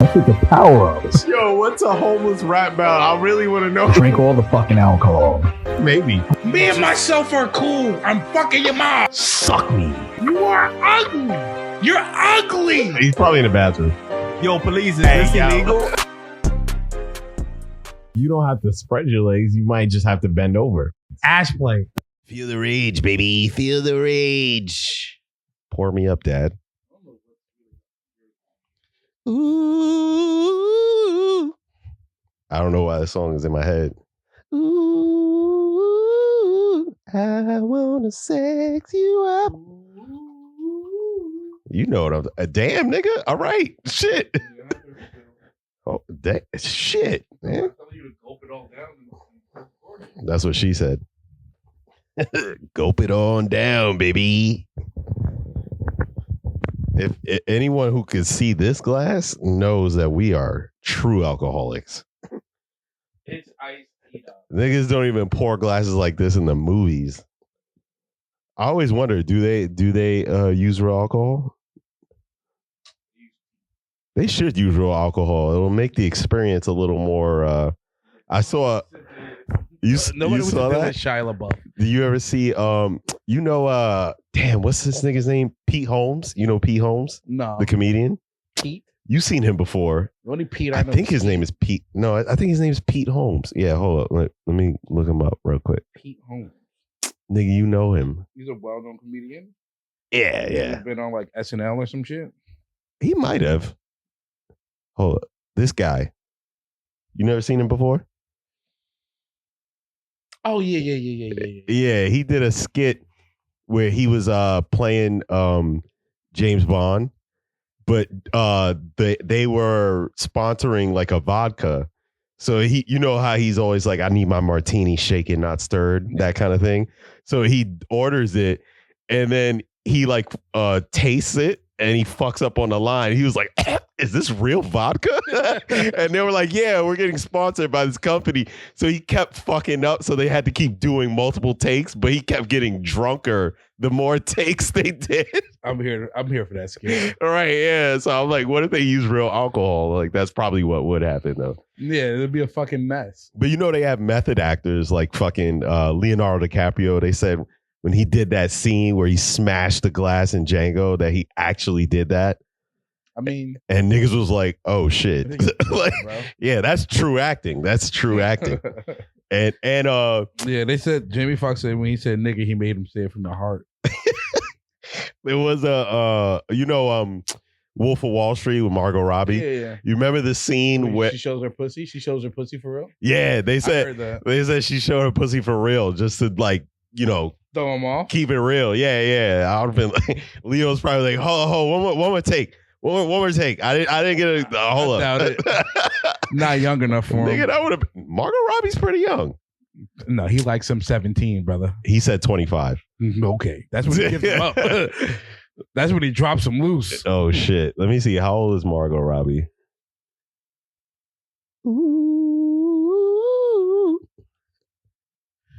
That shit's a power up. Yo, what's a homeless rap about? I really want to know. Drink all the fucking alcohol. Maybe. Me and myself are cool. I'm fucking your mom. Suck me. You are ugly. You're ugly. He's probably in the bathroom. Yo, police, is this illegal? You don't have to spread your legs. You might just have to bend over. Ash play. Feel the rage, baby. Feel the rage. Pour me up, Dad. Ooh. I don't know why this song is in my head. Ooh, I wanna sex you up. You know what I'm damn, nigga. All right. Shit. Oh, shit, man. That's what she said. Gulp it on down, baby. If anyone who could see this glass knows that we are true alcoholics. It's iced tea. Niggas don't even pour glasses like this in the movies. I always wonder, do they use real alcohol? They should use real alcohol. It'll make the experience a little more. I saw. Nobody you saw that? Shia LaBeouf. Do you ever see? Damn, what's this nigga's name? Pete Holmes. You know Pete Holmes, No. the comedian. Pete? You've seen him before. The only Pete I know think his is name is Pete. No, I think his name is Pete Holmes. Yeah, hold up. Let me look him up real quick. Pete Holmes. Nigga, you know him. He's a well-known comedian. Yeah, yeah. He's been on like SNL or some shit. He might have. Hold up. This guy. You never seen him before? Oh yeah. Yeah, he did a skit where he was playing James Bond, but they were sponsoring like a vodka. So he, you know how he's always like, I need my martini shaken, not stirred, that kind of thing. So he orders it, and then he like tastes it, and he fucks up on the line. He was like, is this real vodka? And they were like, yeah, we're getting sponsored by this company. So he kept fucking up. So they had to keep doing multiple takes, but he kept getting drunker the more takes they did. I'm here for that skit. All right, yeah. So I'm like, what if they use real alcohol? Like, that's probably what would happen, though. Yeah, it'd be a fucking mess. But you know, they have method actors like fucking Leonardo DiCaprio. They said when he did that scene where he smashed the glass in Django that he actually did that. I mean, and niggas was like, "Oh shit!" Like, bro. Yeah, that's true acting. That's true acting. and yeah, they said Jamie Foxx said when he said "nigga," he made him say it from the heart. There was Wolf of Wall Street with Margot Robbie. Yeah. You remember the scene where she shows her pussy? She shows her pussy for real? Yeah, they I heard said that. she showed her pussy for real, just to like, you know, throw them off. Keep it real. Yeah. I would have been like, Leo's probably like, hold, one more take. One more take. I didn't get a hold up. Doubt it. Not young enough for him. Nigga, that would have been. Margot Robbie's pretty young. No, he likes some 17, brother. He said 25. Okay, that's when he gives him up. That's when he drops him loose. Oh shit! Let me see. How old is Margot Robbie? Ooh.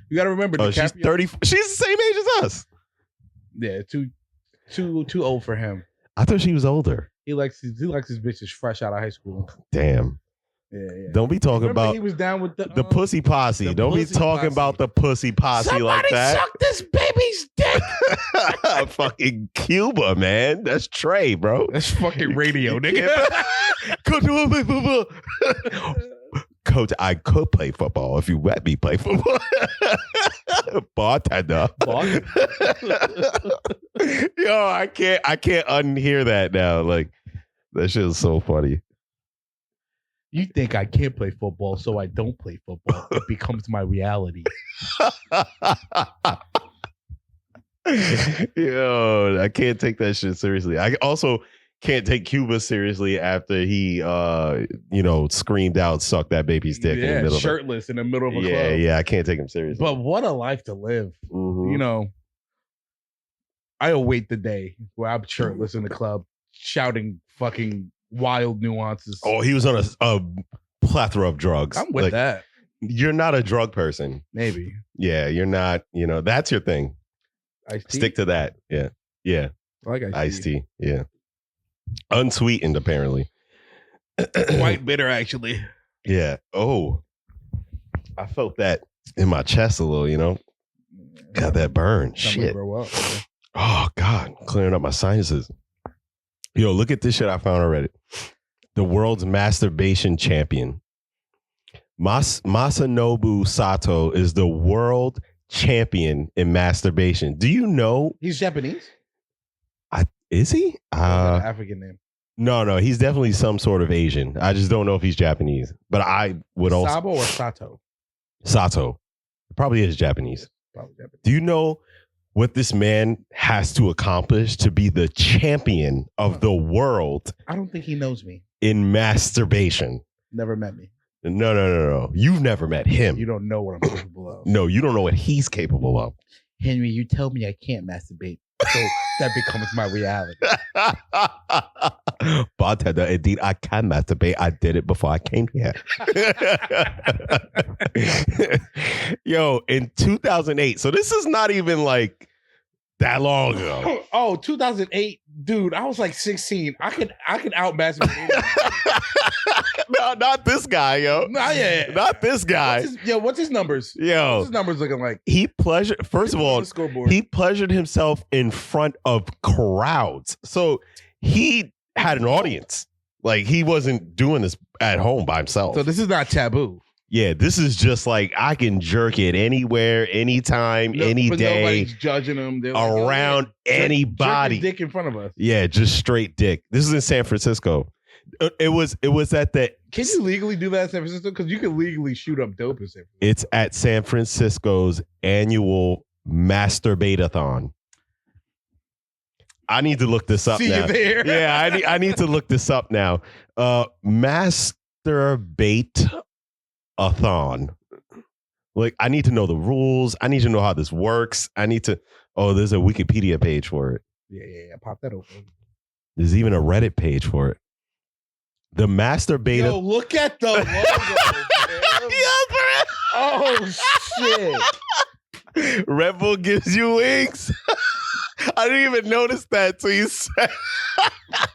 You got to remember. Oh, she's 30. She's the same age as us. Yeah, too old for him. I thought she was older. He likes his bitches fresh out of high school. Damn. Yeah. Don't be talking Remember about he was down with the pussy posse. Don't be talking about the pussy posse. Somebody like that. suck this baby's dick. Fucking Cuba, man. That's Trey, bro. That's fucking radio, nigga. Coach, I could play football if you let me play football. Bartender. Yo, I can't unhear that now. Like, that shit is so funny. You think I can't play football, so I don't play football. It becomes my reality. Yo, I can't take that shit seriously. I also can't take Cuba seriously after he, screamed out, "Suck that baby's dick!" in the middle shirtless in the middle of a club. Yeah, I can't take him seriously. But what a life to live. Mm-hmm. You know, I await the day where I'm shirtless in the club, shouting fucking wild nuances. Oh, he was on a plethora of drugs. I'm with that. You're not a drug person. Maybe. Yeah, you're not. You know, that's your thing. Iced tea? Stick to that. Yeah. I like iced tea. Yeah. Unsweetened, apparently. Quite bitter, actually. Yeah. Oh, I felt that in my chest a little, you know? Got that burn. Shit. Grow up, man. Oh, God. Clearing up my sinuses. Yo, look at this shit I found on Reddit. The world's masturbation champion. Masanobu Sato is the world champion in masturbation. Do you know? He's Japanese? Is he? African name. No. He's definitely some sort of Asian. I just don't know if he's Japanese. But I would also... Sabo or Sato? Sato. Probably is Japanese. Probably Japanese. Do you know what this man has to accomplish to be the champion of the world I don't think he knows me. in masturbation? Never met me. No. You've never met him. You don't know what I'm capable of. No, you don't know what he's capable of. Henry, you tell me I can't masturbate. So that becomes my reality. Bartender, indeed, I can masturbate. I did it before I came here. Yo, in 2008, so this is not even like that long ago. Oh, 2008, dude. I was like 16. I could out masturbate. No, not this guy, yo. Not this guy. What's his numbers? Yo, What's his numbers looking like? First of all, Scoreboard. he pleasured himself in front of crowds. So he had an audience. Like, he wasn't doing this at home by himself. So this is not taboo. Yeah, this is just like, I can jerk it anywhere, anytime, any but day. Nobody's judging him. They're like, around anybody. Jerk your dick in front of us. Yeah, just straight dick. This is in San Francisco. It was at the... Can you legally do that in San Francisco? Because you can legally shoot up dope in San Francisco. It's at San Francisco's annual Masturbate-a-thon. I need to look this up See now. you there. Yeah, I need to look this up now. Masturbate-a-thon. Like, I need to know the rules. I need to know how this works. There's a Wikipedia page for it. Yeah. Pop that open. There's even a Reddit page for it. The Masturbate. Yo, look at the logo. Oh shit! Red Bull gives you wings. I didn't even notice that till you said.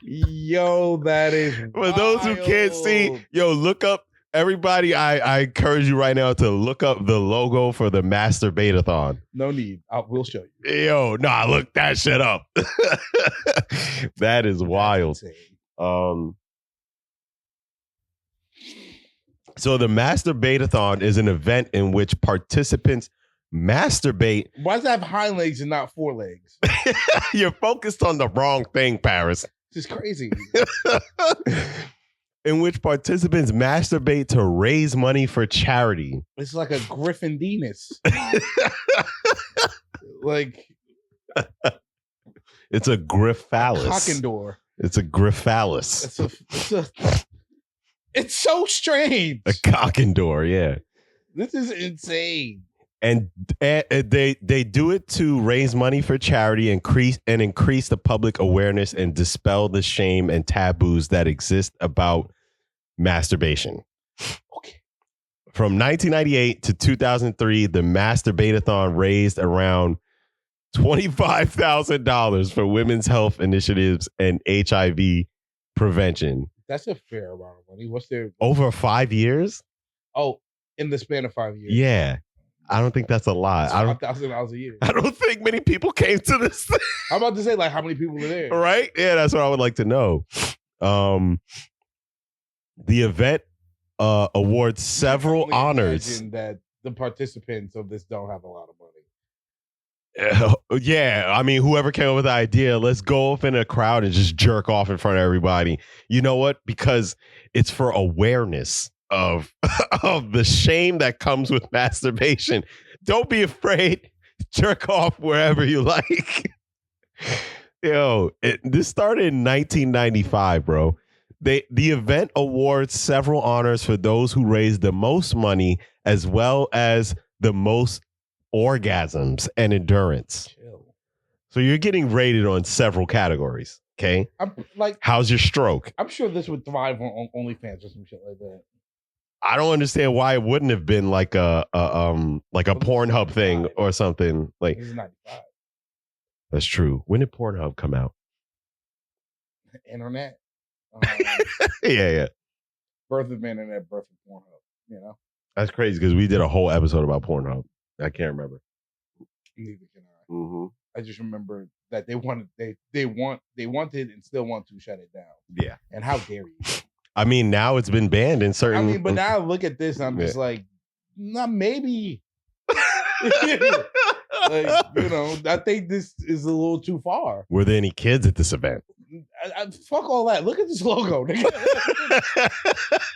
Yo, that is For those who can't see, look up. Everybody, I encourage you right now to look up the logo for the Masturbate-a-thon. No need. We'll show you. Yo, nah, look that shit up. That is wild. So the Masturbate-a-thon is an event in which participants masturbate. Why does it have hind legs and not forelegs? You're focused on the wrong thing, Paris. This is crazy. In which participants masturbate to raise money for charity. It's like a Griffin Venus. Like it's a grifphallus. Cockendor. It's a grifphallus. It's so strange. A cockendor, yeah. This is insane. And they do it to raise money for charity, increase the public awareness and dispel the shame and taboos that exist about masturbation. Okay. From 1998 to 2003, the Masturbate-a-thon raised around $25,000 for women's health initiatives and HIV prevention. That's a fair amount of money. What's their Over 5 years? Oh, in the span of 5 years. Yeah. I don't think that's a lot. $5,000 a year. I don't think many people came to this thing. I'm about to say, like, how many people are there? Right? Yeah, that's what I would like to know. The event awards several honors. Imagine that the participants of this don't have a lot of money. Yeah, I mean, whoever came up with the idea, let's go up in a crowd and just jerk off in front of everybody. You know what? Because it's for awareness of the shame that comes with masturbation. Don't be afraid. Jerk off wherever you like. Yo, this started in 1995, bro. The event awards several honors for those who raise the most money as well as the most orgasms and endurance. Chill. So you're getting rated on several categories. Okay. How's your stroke? I'm sure this would thrive on OnlyFans or some shit like that. I don't understand why it wouldn't have been like a Pornhub thing or something. Like, This is 95. that's true. When did Pornhub come out? Internet. Yeah. birth of internet, birth of Pornhub. You know, That's crazy because we did a whole episode about Pornhub. I can't remember. neither can I. Mm-hmm. I just remember that they wanted and still want to shut it down. Yeah. And how dare you? I mean, now it's been banned in certain. But now I look at this, I'm just like, nah, maybe. Like, I think this is a little too far. Were there any kids at this event? Fuck all that. Look at this logo.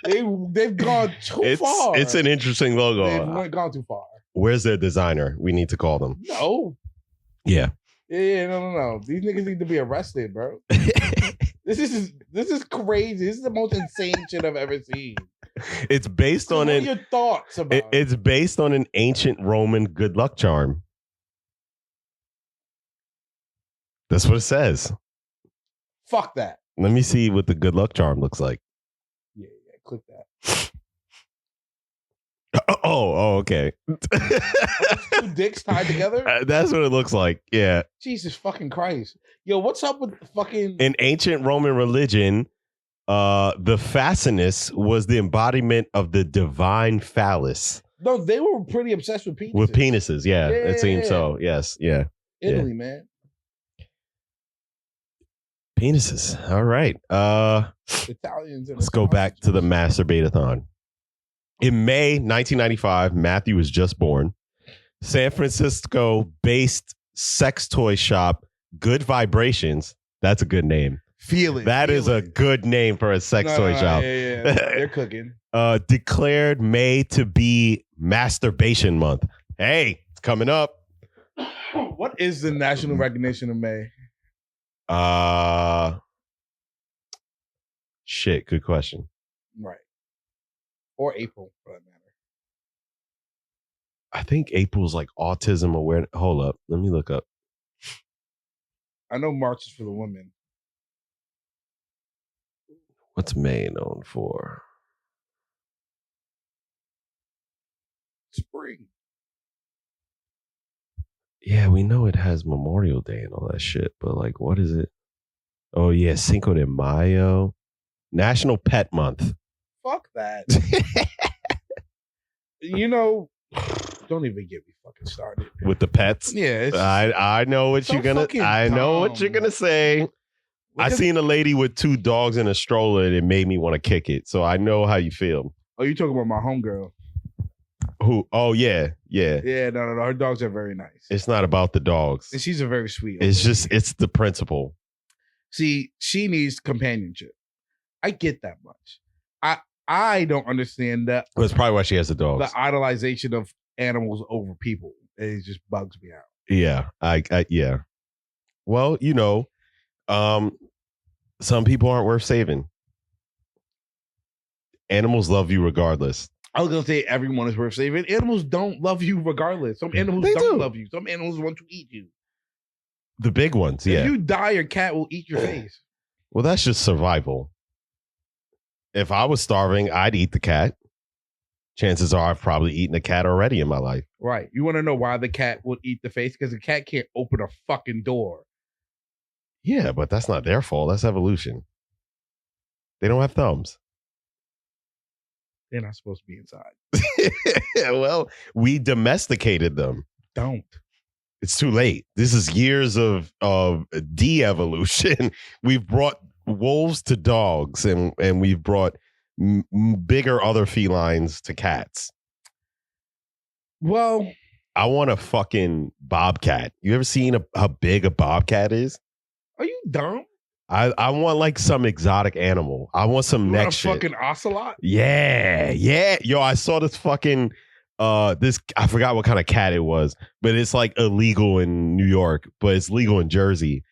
They've gone too far. It's an interesting logo. They've gone too far. Where's their designer? We need to call them. No. Yeah. Yeah, no. These niggas need to be arrested, bro. This is crazy. This is the most insane shit I've ever seen. It's based on what are your thoughts about it? It's based on an ancient Roman good luck charm. That's what it says. Fuck that. Let me see what the good luck charm looks like. Yeah, click that. Okay. Two dicks tied together? That's what it looks like. Yeah. Jesus fucking Christ. Yo, what's up with fucking... In ancient Roman religion, the Facinus was the embodiment of the divine phallus. No, they were pretty obsessed with penises. With penises, yeah. It seems so. Yes, yeah. Italy, man. Penises. All right. Italians. Let's go back to the Masturbate-a-thon. In May 1995, Matthew was just born. San Francisco-based sex toy shop Good Vibrations. That's a good name. That is a good name for a sex toy shop. Yeah. They're cooking. Declared May to be Masturbation Month. Hey, it's coming up. What is the national recognition of May? Shit, good question. Right. Or April, for that matter. I think April's like autism awareness. Hold up. Let me look up. I know March is for the women. What's May known for? Spring. Yeah, we know it has Memorial Day and all that shit, but like, what is it? Oh, yeah, Cinco de Mayo. National Pet Month. Fuck that. Don't even get me fucking started. With the pets? Yeah. I know what you're gonna say. I seen a lady with 2 dogs in a stroller and it made me want to kick it. So I know how you feel. Oh, you talking about my homegirl? Who? Oh, yeah. Yeah, no. Her dogs are very nice. It's not about the dogs. And she's a very sweet. It's the principle. See, she needs companionship. I get that much. I don't understand that. That's probably why she has the dogs. The idolization of animals over people. It just bugs me out. Yeah. Yeah. Well, some people aren't worth saving. Animals love you regardless. I was going to say everyone is worth saving. Animals don't love you regardless. Some animals don't love you. Some animals want to eat you. The big ones, yeah. If you die, your cat will eat your face. Well, that's just survival. If I was starving, I'd eat the cat. Chances are I've probably eaten a cat already in my life. Right. You want to know why the cat would eat the face? Because the cat can't open a fucking door. Yeah, but that's not their fault. That's evolution. They don't have thumbs. They're not supposed to be inside. Well, we domesticated them. Don't. It's too late. This is years of de-evolution. We've brought wolves to dogs, and we've brought bigger other felines to cats. Well, I want a fucking bobcat. You ever seen how big a bobcat is? Are you dumb? I want like some exotic animal. I want some next shit. Fucking ocelot? Yeah. Yo, I saw this fucking this, I forgot what kind of cat it was, but it's like illegal in New York, but it's legal in Jersey.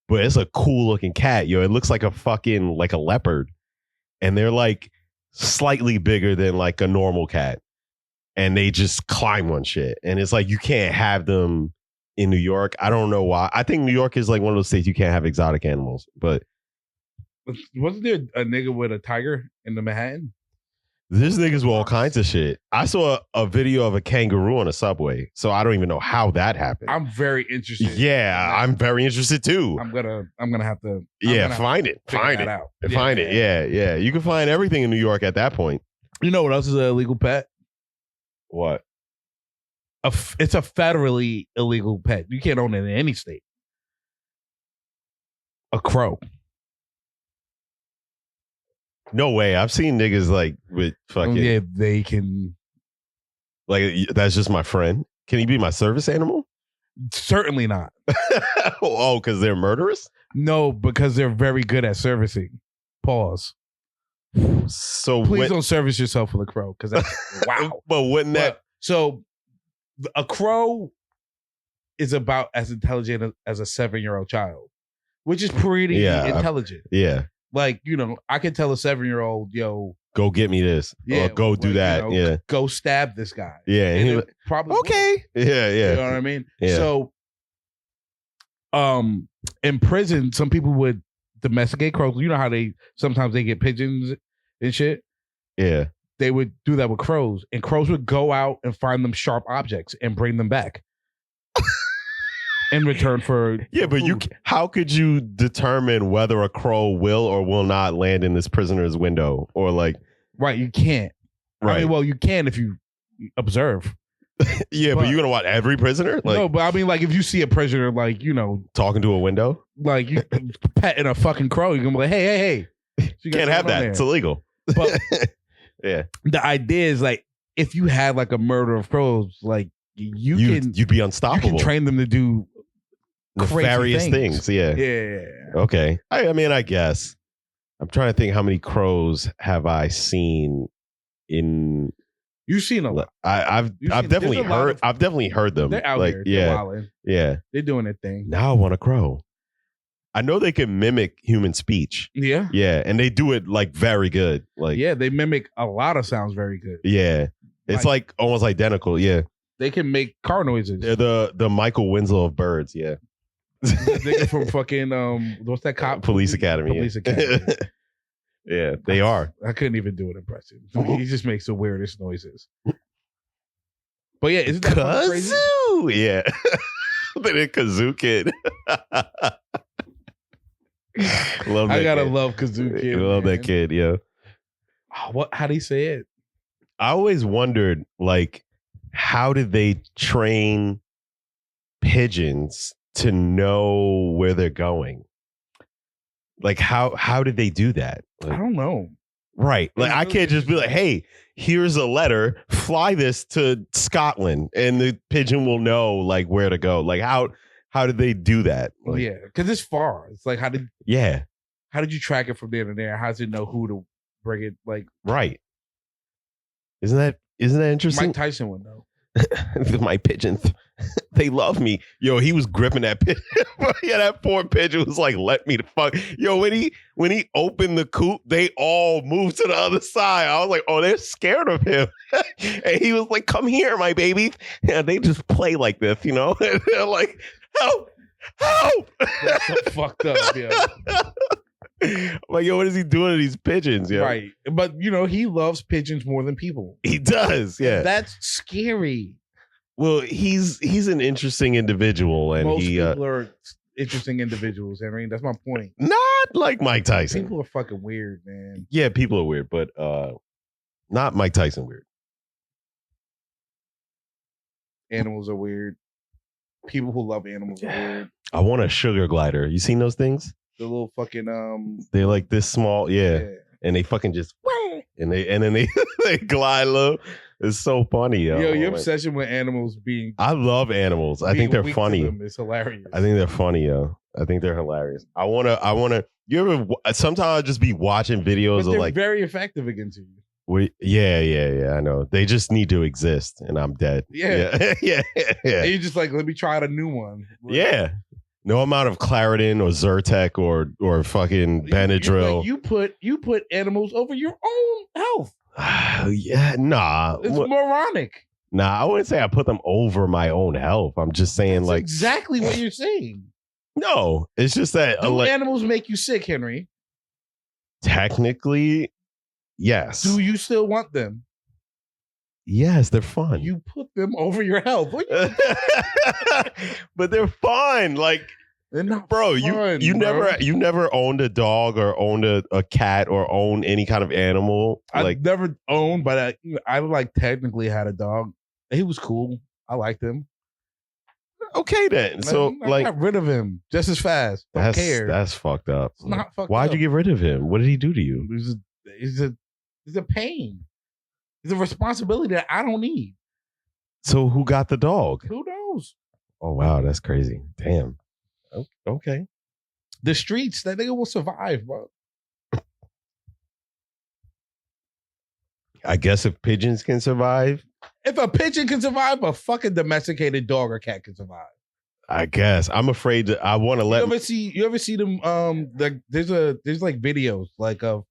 But it's a cool looking cat, yo. It looks like a fucking like a leopard. And they're like slightly bigger than like a normal cat. And they just climb on shit. And it's like you can't have them in New York. I don't know why. I think New York is like one of those states you can't have exotic animals. But wasn't there a nigga with a tiger in the Manhattan? There's niggas with all kinds of shit. I saw a video of a kangaroo on a subway, so I don't even know how that happened. I'm very interested. Yeah, I'm very interested too. I'm gonna have to. Find it. Find it. Out. Find it. Yeah. You can find everything in New York at that point. You know what else is an illegal pet? What? It's a federally illegal pet. You can't own it in any state. A crow. No way. I've seen niggas like with fucking. Yeah, they can. Like, that's just my friend. Can he be my service animal? Certainly not. Oh, because they're murderous? No, because they're very good at servicing. Pause. So please don't service yourself with a crow, because that's wow. But wouldn't that? So a crow is about as intelligent as a 7-year-old child, which is pretty intelligent. Yeah. Like, you know, I could tell a 7-year-old, yo, go get me this. Yeah, or go do that. You know, go stab this guy. Yeah. And he probably okay. would. Yeah. You know what I mean? Yeah. So in prison, some people would domesticate crows. You know how sometimes they get pigeons and shit? Yeah. They would do that with crows, and crows would go out and find them sharp objects and bring them back in return for but food. how could you determine whether a crow will or will not land in this prisoner's window? Or like, right, you can't. Right. I mean, well, you can if you observe. Yeah, but you're gonna want every prisoner? Like, no, but I mean, like, if you see a prisoner, like, you know, talking to a window, like you petting a fucking crow, you're gonna be like, hey. You can't have that. It's illegal. But yeah, the idea is like, if you had like a murder of crows, like you'd be unstoppable. You can train them to do nefarious crazy things. Yeah. Okay. I mean, I guess I'm trying to think how many crows have I seen in. You've seen a lot. I've definitely heard them. They're out like, here. Yeah. They're wilding. Yeah. They're doing their thing. Now I want a crow. I know they can mimic human speech. Yeah. Yeah. And they do it like very good. Like, yeah, they mimic a lot of sounds very good. Yeah. It's like almost identical. Yeah. They can make car noises. They're the Michael Winslow of birds. Yeah. They're from fucking what's that cop? Police Academy. Police Academy. Yeah, they are. I couldn't even do an impression. He just makes the weirdest noises. But yeah, isn't that fucking crazy? Kazoo. Yeah. The Kazoo Kid. Love that I gotta kid. love Kazoo Kid. Love that kid, yeah. Oh, how do you say it? I always wondered, like, how did they train pigeons to know where they're going? Like, how did they do that? Like, I don't know. Right. Like, I can't just be like, hey, here's a letter, fly this to Scotland, and the pigeon will know, like, where to go. Like, how did they do that? Like, Yeah, because it's far. It's like, how did you track it from there to there? How does it know who to bring it? Like, right. Isn't that interesting? Mike Tyson would know. My pigeons, they love me. Yo, he was gripping that pigeon. Yeah, that poor pigeon was like, let me the fuck. Yo, when he opened the coop, they all moved to the other side. I was like, oh, they're scared of him. And he was like, come here, my baby. And they just play like this, you know? And they're like, help. That's so fucked up, yeah. I'm like, yo, what is he doing to these pigeons? Yo? Right. But, you know, he loves pigeons more than people. He does, yeah. That's scary. Well, he's an interesting individual, and most people are interesting individuals, Henry. That's my point. Not like Mike Tyson. People are fucking weird, man. Yeah, people are weird, but not Mike Tyson weird. Animals are weird. People who love animals are weird. I want a sugar glider. You seen those things? The little fucking They're like this small, yeah. And they fucking just and then they glide low. It's so funny, yo. Your obsession with animals being I love animals. I think they're funny. It's hilarious. I think they're funny, yo. I think they're hilarious. I wanna you ever sometimes I'll just be watching videos but of like very effective against you. Yeah, I know. They just need to exist and I'm dead. Yeah. Yeah. And you just like, let me try out a new one. Like, yeah. No amount of Claritin or Zyrtec or fucking Benadryl. You put animals over your own health. Yeah, nah. It's moronic. Nah, I wouldn't say I put them over my own health. I'm just saying That's like exactly what you're saying. No, it's just that Do animals make you sick, Henry? Technically, Yes. Do you still want them? Yes, they're fun. You put them over your health. But they're fun. Like, They're not bro, fun, you bro. never owned a dog or owned a cat or owned any kind of animal. I've never owned, but I like technically had a dog. He was cool. I liked him. Okay then. So I got rid of him just as fast. Don't care. That's fucked up. It's not fucked Why'd up. you get rid of him? What did he do to you? He's a pain. It's a responsibility that I don't need. So who got the dog? Who knows? Oh wow, that's crazy. Damn. Okay. The streets, that nigga will survive, bro. I guess if pigeons can survive. If a pigeon can survive, a fucking domesticated dog or cat can survive. I guess. I'm afraid that I want to let. You ever see them? There's like videos like of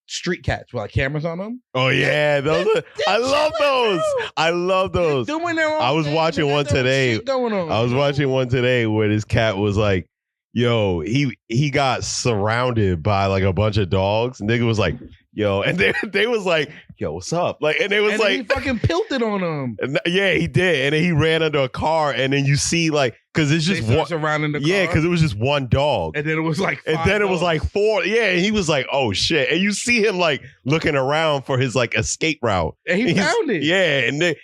street cats with like cameras on them. Oh yeah, those. I love those. I love those. Doing their own I was thing, watching one today. Going on. I was watching one today where this cat was like, "Yo, he got surrounded by like a bunch of dogs." And nigga was like, "Yo," and they was like, "Yo, what's up?" Like, and they was like, he fucking pilted on them. Yeah, he did, and then he ran under a car, and then you see like, because it's just one surrounding the car. Yeah, because it was just one dog, and then it was like, and then it was like four. Yeah, and he was like, "Oh shit!" And you see him like looking around for his like escape route, and he found it. Yeah, and then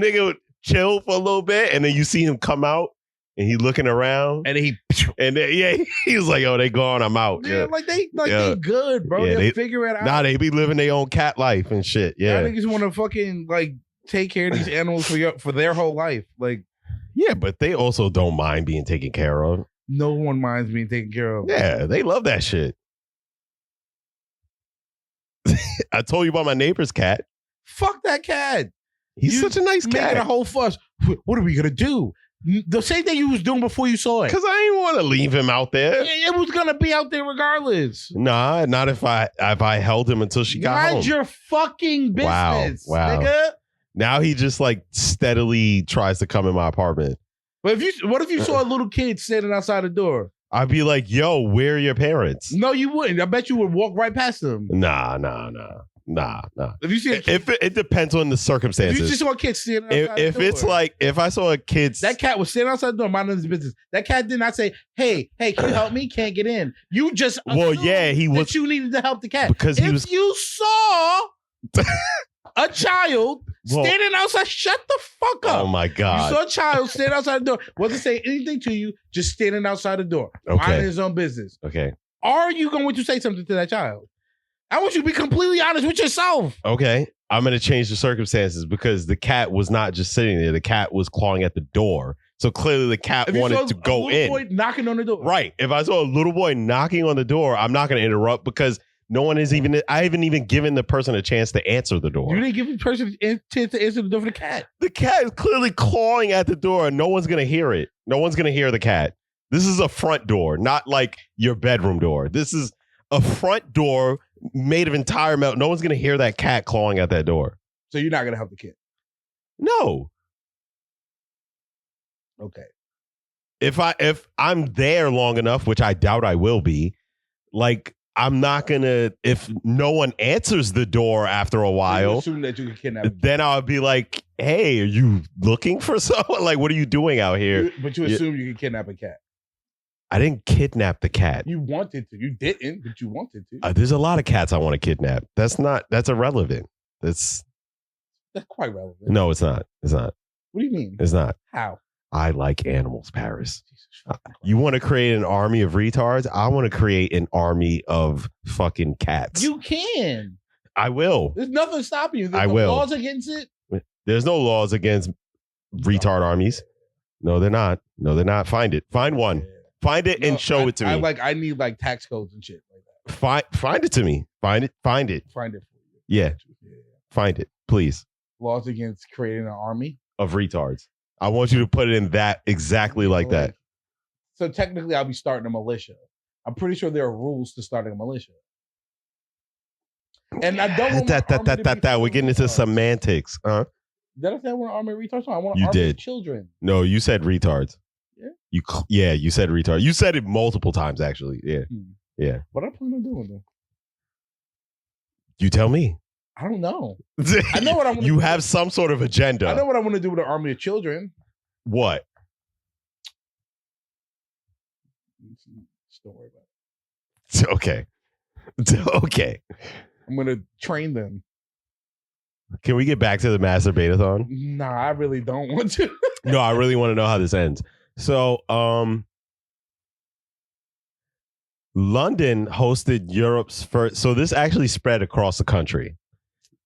nigga would chill for a little bit, and then you see him come out. And he looking around, and then he was like, "Oh, they gone, I'm out." Yeah, they good, bro. Yeah, they figure it out. Nah, they be living their own cat life and shit. Yeah, I niggas want to fucking like take care of these animals for their whole life. Like, yeah, but they also don't mind being taken care of. No one minds being taken care of. Yeah, they love that shit. I told you about my neighbor's cat. Fuck that cat. He's such a nice cat. Making a whole fuss. What are we gonna do? The same thing you was doing before you saw it. Because I didn't want to leave him out there. It was gonna be out there regardless. Nah, not if I held him until she got home. Mind your fucking business, wow. nigga. Now he just like steadily tries to come in my apartment. But what if you saw a little kid standing outside the door? I'd be like, "Yo, where are your parents?" No, you wouldn't. I bet you would walk right past them. Nah. If you see a kid, it depends on the circumstances. If you just saw a kid standing outside if the door, it's like if I saw a kid, that cat was standing outside the door, minding his business. That cat did not say, "Hey, can you help me? Can't get in." You just he was that you needed to help the cat because if you saw a child standing outside, shut the fuck up. Oh my god! You saw a child standing outside the door, wasn't saying anything to you, just standing outside the door, minding his own business. Okay. Are you going to say something to that child? I want you to be completely honest with yourself. Okay. I'm going to change the circumstances because the cat was not just sitting there. The cat was clawing at the door. So clearly the cat wanted to go in. Boy knocking on the door. Right. If I saw a little boy knocking on the door, I'm not going to interrupt because I haven't even given the person a chance to answer the door. You didn't give the person a chance to answer the door for the cat. The cat is clearly clawing at the door and no one's going to hear it. No one's going to hear the cat. This is a front door, not like your bedroom door. This is a front door made of entire metal. No one's going to hear that cat clawing at that door. So you're not going to help the kid? No. Okay. If I'm there long enough, which I doubt I will be, like I'm not going to, if no one answers the door after a while, assume that you can kidnap then I'll be like, "Hey, are you looking for someone? Like, what are you doing out here?" But you assume you can kidnap a cat. I didn't kidnap the cat. You wanted to. You didn't, but you wanted to. There's a lot of cats I want to kidnap. That's irrelevant. That's quite relevant. No, it's not. It's not. What do you mean? It's not. How? I like animals, Paris. You want to create an army of retards? I want to create an army of fucking cats. You can. I will. There's nothing stopping you. There's I will. laws against it. There's no laws against retard armies. No, they're not. No, they're not. Find it. Find one. Find it and show it to me. I need like tax codes and shit like that. Find it to me. Find it. Find it for you. Yeah. Find it, please. Laws against creating an army of retards. I want you to put it in that exactly like that. So technically, I'll be starting a militia. I'm pretty sure there are rules to starting a militia. And I don't want that. We're getting into semantics, huh? Did I say I want an army of retards? No, I want an army of children. No, you said retards. Yeah. You said retard. You said it multiple times actually. Yeah. Yeah. What I plan on doing though? You tell me. I don't know. I know what I want. You have some sort of agenda. I know what I want to do with the army of children. What? Just don't worry about it. Okay. Okay. I'm gonna train them. Can we get back to the Masturbate-a-thon? Nah, I really don't want to. No, I really want to know how this ends. So, London hosted Europe's first. So this actually spread across the country.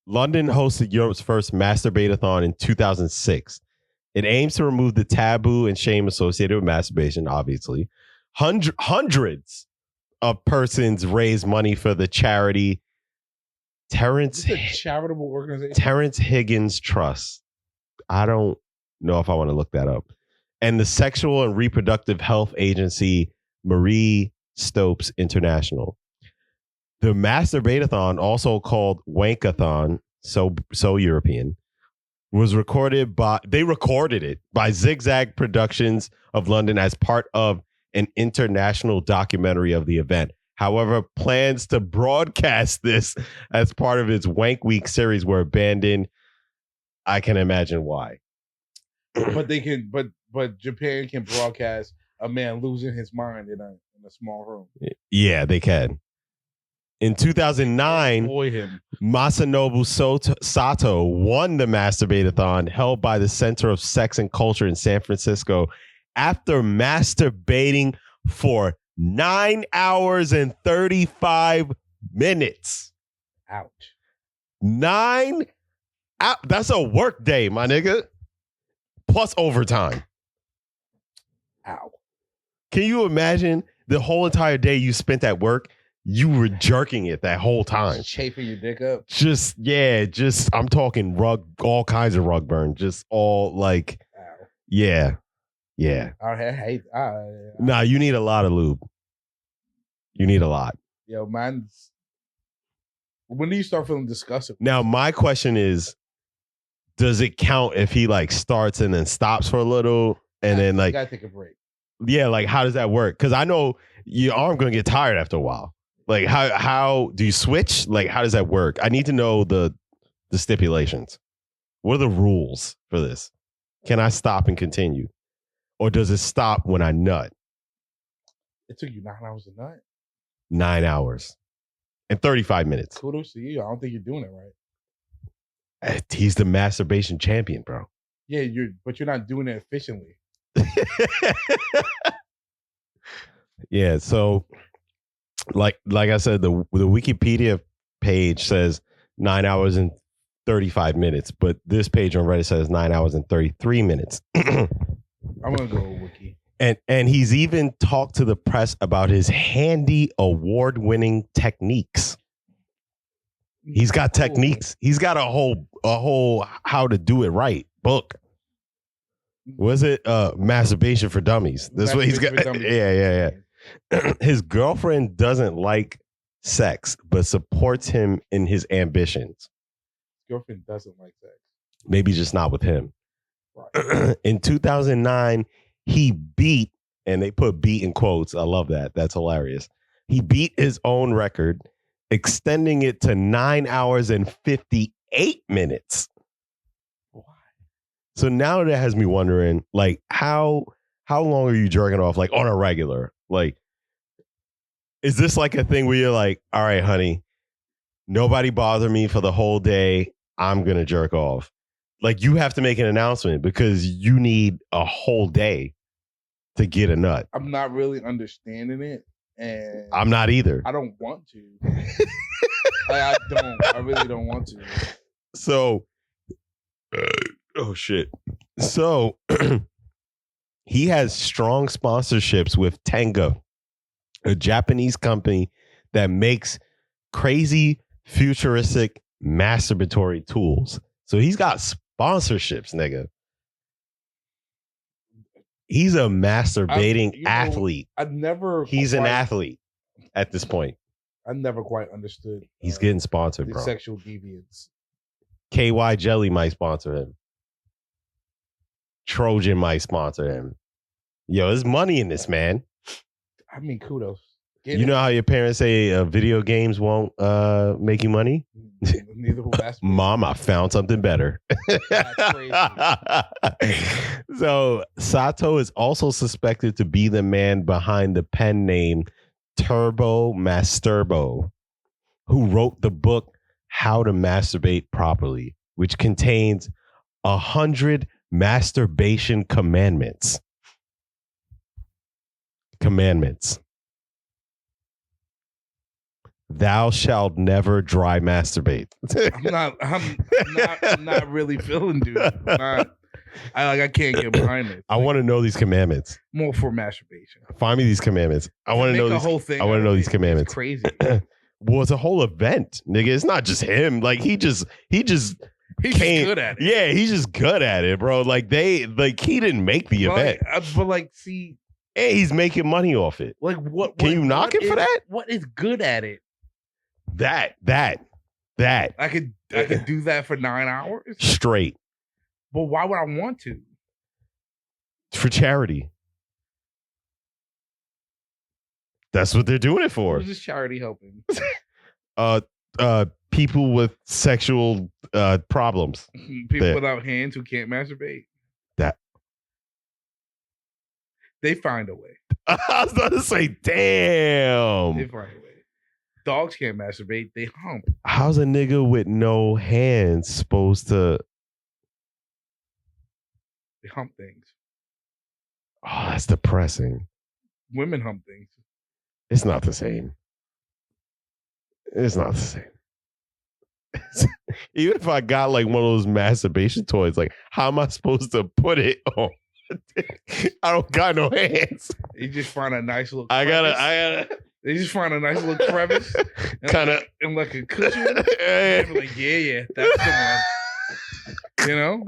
London hosted Europe's first Masturbate-a-thon in 2006. It aims to remove the taboo and shame associated with masturbation, obviously. Hundreds of persons raised money for the charity It's a charitable organization. Terrence Higgins Trust. I don't know if I want to look that up. And the sexual and reproductive health agency, Marie Stopes International. The Masturbate-a-thon, also called Wankathon, so European, was recorded by Zigzag Productions of London as part of an international documentary of the event. However, plans to broadcast this as part of its Wank Week series were abandoned. I can imagine why. But they can, but Japan can broadcast a man losing his mind in a small room. Yeah, they can. In 2009, Masanobu Sato won the Masturbate-a-thon held by the Center of Sex and Culture in San Francisco after masturbating for 9 hours and 35 minutes. Ouch. 9 hours. That's a work day, my nigga. Plus overtime. Ow. Can you imagine the whole entire day you spent at work? You were jerking it that whole time. Just chafing your dick up. I'm talking all kinds of rug burn. Just all like, Ow. Yeah. I hate. Nah, you need a lot of lube. You need a lot. Yo, man. When do you start feeling disgusted? Now, my question is, does it count if he like starts and then stops for a little and then like, you gotta take a break? Yeah, like how does that work? Because I know your arm gonna get tired after a while. Like how do you switch? Like how does that work? I need to know the stipulations. What are the rules for this? Can I stop and continue? Or does it stop when I nut? It took you 9 hours to nut? 9 hours and 35 minutes. Kudos to you. I don't think you're doing it right. He's the masturbation champion, bro. Yeah, but you're not doing it efficiently. Yeah, so like I said, the Wikipedia page says 9 hours and 35 minutes, but this page on Reddit says 9 hours and 33 minutes. I'm gonna go with Wiki. And he's even talked to the press about his handy award-winning techniques. He's got techniques. He's got a whole how to do it right book. Was it Masturbation for Dummies? This way he's got. Yeah. His girlfriend doesn't like sex, but supports him in his ambitions. His girlfriend doesn't like sex. Maybe just not with him. Right. In 2009, he beat, and they put beat in quotes. I love that. That's hilarious. He beat his own record, extending it to 9 hours and 58 minutes. Why? So now that has me wondering, like, how long are you jerking off, like, on a regular? Like, is this like a thing where you're like, all right, honey, nobody bother me for the whole day. I'm going to jerk off. Like, you have to make an announcement because you need a whole day to get a nut. I'm not really understanding it. And I'm not either. I don't want to. I really don't want to. So, oh shit. So, he has strong sponsorships with Tenga, a Japanese company that makes crazy futuristic masturbatory tools. So he's got sponsorships, nigga. He's a masturbating athlete. He's an athlete at this point. I never quite understood. He's getting sponsored, bro. Sexual deviance. KY Jelly might sponsor him. Trojan might sponsor him. Yo, there's money in this, man. I mean, kudos. You know how your parents say video games won't make you money? Neither will masturbate. Mom, I found something better. That's crazy. So Sato is also suspected to be the man behind the pen name Turbo Masturbo, who wrote the book How to Masturbate Properly, which contains 100 masturbation commandments. Thou shalt never dry masturbate. I'm not really feeling, dude. I can't get behind it. I want to know these commandments. More for masturbation. Find me these commandments. I want to know the whole thing. I want to know these commandments. It's crazy. Well, it's a whole event, nigga. It's not just him. Like he's just good at it. Yeah, he's just good at it, bro. Like he didn't make the event. See, and he's making money off it. Like what? Can you knock him for that? What is good at it? That. I could do that for 9 hours straight. But why would I want to? For charity. That's what they're doing it for. Who's this charity helping? People with sexual problems. People without hands who can't masturbate. They find a way. I was about to say, damn. They find a way. Dogs can't masturbate. They hump. How's a nigga with no hands supposed to? They hump things. Oh, that's depressing. Women hump things. It's not the same. It's not the same. Even if I got like one of those masturbation toys, like how am I supposed to put it on? I don't got no hands. You just find a nice little crevice. I gotta They just find a nice little crevice kind of and like a cushion. And like, yeah, that's the one. You know?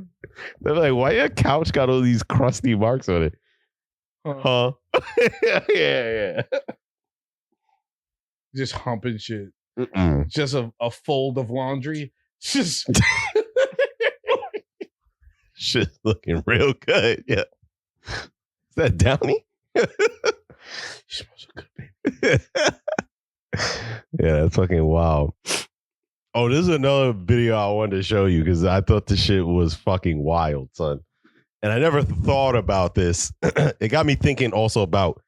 They're like, why your couch got all these crusty marks on it? Huh? Yeah. Just humping shit. Mm-mm. Just a fold of laundry. Just shit looking real good. Yeah. Is that Downy? She smells so good, baby. Yeah, that's fucking wild. Oh, this is another video I wanted to show you because I thought the shit was fucking wild, son. And I never thought about this. It got me thinking also about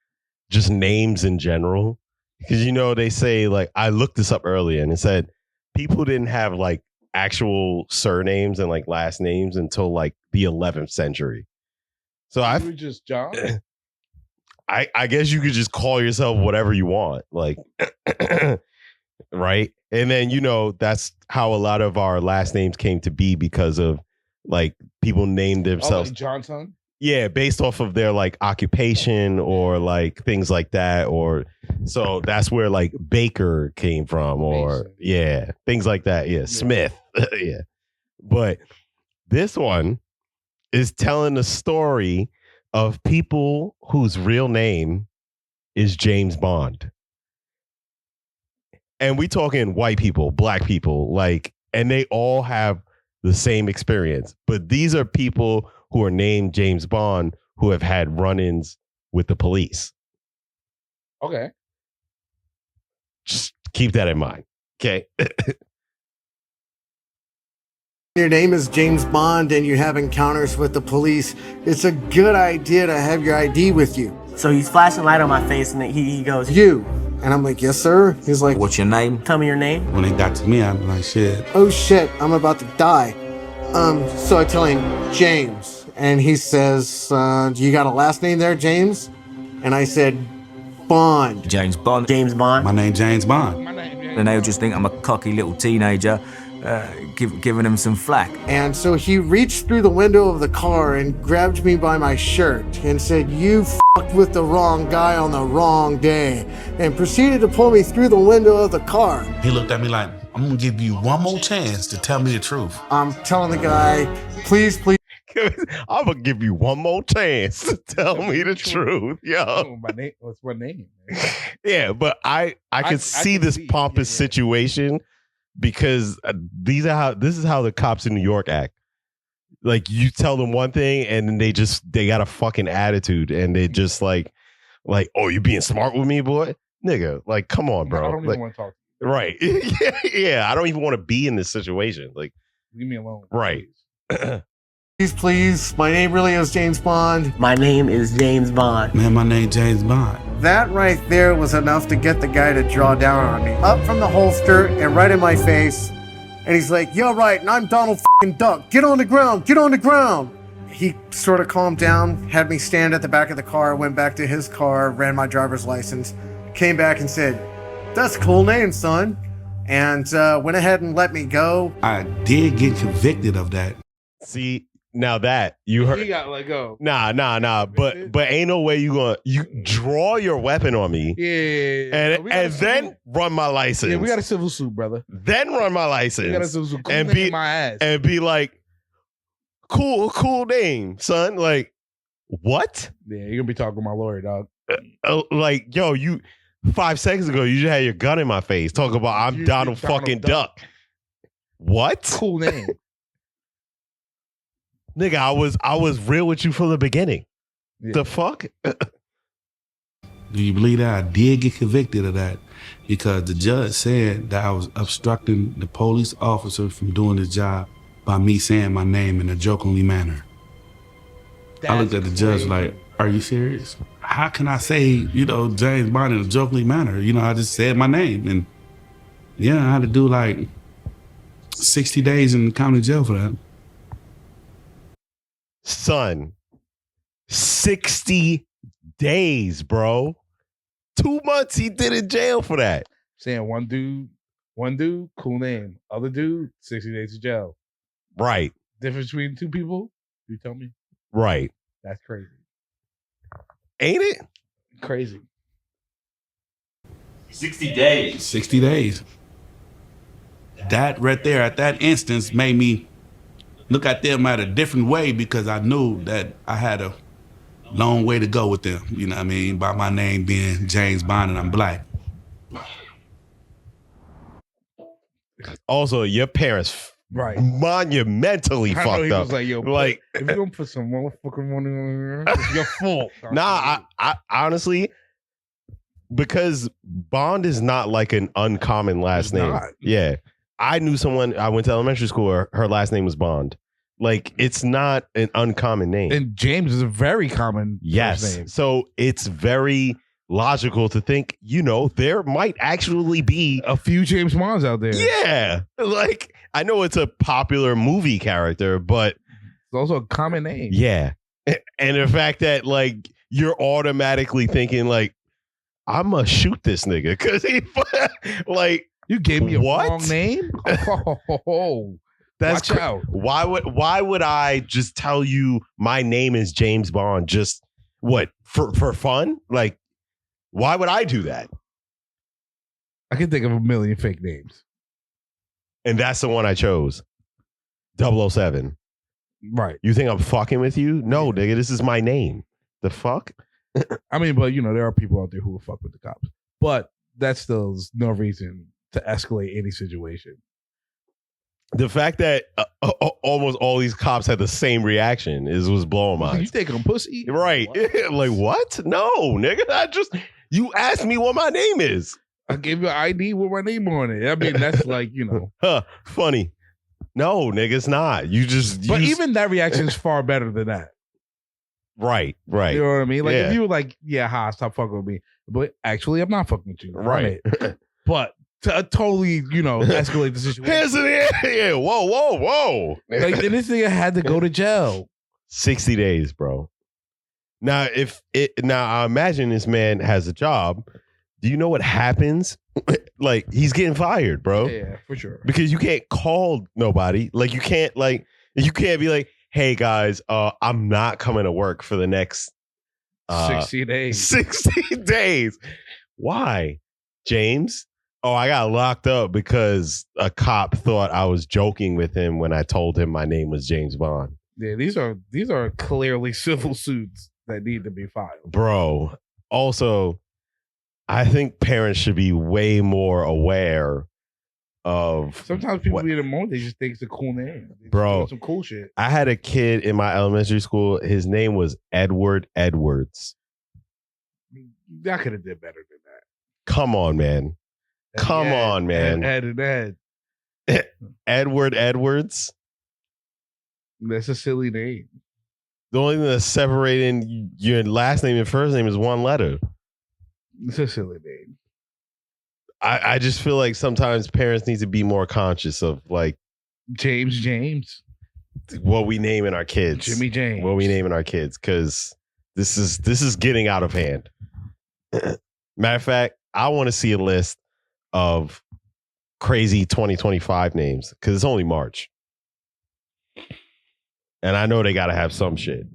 just names in general. Because, you know, they say, like, I looked this up earlier and it said people didn't have, like, actual surnames and, like, last names until, like, the 11th century. So you were just John? I guess you could just call yourself whatever you want. Like, right? And then, you know, that's how a lot of our last names came to be because of, like, people named themselves. Like Johnson? Yeah, based off of their like occupation or like things like that, or so that's where like Baker came from, or Mason. Yeah, things like that. Yeah, Smith. Yeah, but this one is telling the story of people whose real name is James Bond, and we talking white people, black people, like, and they all have the same experience, but these are people who are named James Bond who have had run-ins with the police. Okay. Just keep that in mind. Okay. Your name is James Bond and you have encounters with the police. It's a good idea to have your ID with you. So he's flashing light on my face and he goes, You. And I'm like, yes, sir. He's like, what's your name? Tell me your name. When it got to me, I'm like, shit. Oh shit, I'm about to die. So I tell him, James. And he says, do you got a last name there, James? And I said, Bond. James Bond. James Bond. My name's James Bond. And they'll just think I'm a cocky little teenager giving them some flack. And so he reached through the window of the car and grabbed me by my shirt and said, you fucked with the wrong guy on the wrong day, and proceeded to pull me through the window of the car. He looked at me like, I'm gonna give you one more chance to tell me the truth. I'm telling the guy, please. I'm gonna give you one more chance to tell me the truth, yo. Oh, what's my name? Man? Yeah, but I could see this pompous situation because this is how the cops in New York act. Like, you tell them one thing and then they got a fucking attitude and they just like, oh, you being smart with me, boy? nigga, like, come on, bro. I don't even Like, want to talk. right. Yeah, I don't even want to be in this situation. Like, Leave me alone. right. Please. My name really is James Bond. My name is James Bond. Man, my name James Bond. That right there was enough to get the guy to draw down on me. Up from the holster and right in my face. And he's like, "You're right, and I'm Donald f***ing Duck. Get on the ground, get on the ground." He sort of calmed down, had me stand at the back of the car, went back to his car, ran my driver's license, came back and said, "That's a cool name, son." And went ahead and let me go. I did get convicted of that. See, now that you heard. He got let go. Nah. But ain't no way you draw your weapon on me. Yeah. And then run my license. Yeah, we got a civil suit, brother. Then run my license. We got a civil suit. Cool and name be my ass. and be like, cool name, son. Like, what? Yeah, you're gonna be talking to my lawyer, dog. Like, yo, you 5 seconds ago you just had your gun in my face talking about I'm Donald fucking Duck. What? Cool name. Nigga, I was real with you from the beginning. Yeah. The fuck? Do you believe that? I did get convicted of that because the judge said that I was obstructing the police officer from doing his job by me saying my name in a jokingly manner. I looked at the judge like, are you serious? How can I say, James Bond in a jokingly manner? I just said my name. And yeah, I had to do like 60 days in the county jail for that. Son, 60 days, bro. 2 months he did in jail for that. Saying one dude, cool name. Other dude, 60 days of jail. Right. Difference between two people? You tell me. Right. That's crazy. Ain't it? Crazy. 60 days. 60 days. That right there at that instance made me look at them at a different way because I knew that I had a long way to go with them. You know what I mean? By my name being James Bond and I'm black. Also, your parents Right. monumentally I know fucked he up. was like, yo, like, if you're gonna put some motherfucking money on it's your fault. nah, I honestly, because Bond is not like an uncommon last It's name. not. Yeah. I knew someone, I went to elementary school, her last name was Bond. Like, it's not an uncommon name. And James is a very common first name. So it's very logical to think, there might actually be A few James Bonds out there. Yeah. Like, I know it's a popular movie character, but It's also a common name. yeah. And the fact that, like, you're automatically thinking, like, I'm going to shoot this nigga because he, like, You gave me a What? wrong name? Oh, that's watch out. Why would I just tell you my name is James Bond? Just what, for fun? Like, why would I do that? I can think of a million fake names. And that's the one I chose. 007. Right. You think I'm fucking with you? No, nigga, this is my name. The fuck? I mean, but there are people out there who will fuck with the cops. But that still is no reason to escalate any situation. The fact that almost all these cops had the same reaction was blowing my You mind. think I'm pussy? Right. What? Like, what? No, nigga. You asked me what my name is. I gave you an ID with my name on it. I mean, that's like, Funny. No, nigga, it's not. But even that reaction is far better than that. Right. You know what I mean? Like, Yeah. if you were like, yeah, stop fucking with me. But actually, I'm not fucking with you. Right. But to totally, escalate the situation. Here's yeah. Whoa. Like, and this nigga had to go to jail. 60 days, bro. Now, I imagine this man has a job. Do you know what happens? Like, he's getting fired, bro. Yeah, for sure. Because you can't call nobody. Like, you can't be like, hey guys, I'm not coming to work for the next 60 days. 60 days. Why, James? Oh, I got locked up because a cop thought I was joking with him when I told him my name was James Bond. Yeah, these are clearly civil suits that need to be filed. Bro, also, I think parents should be way more aware of. Sometimes people be in the moment, they just think it's a cool name. They Bro, just do some cool shit. I had a kid in my elementary school. His name was Edward Edwards. I could have did better than that. Come on, man. Come on, man. Ed and Ed. Edward Edwards. That's a silly name. The only thing that's separating your last name and first name is one letter. It's a silly name. I just feel like sometimes parents need to be more conscious of like James. What we naming our kids. Jimmy James. What we naming our kids, because this is getting out of hand. Matter of fact, I want to see a list of crazy 2025 names because it's only March. And I know they got to have some shit.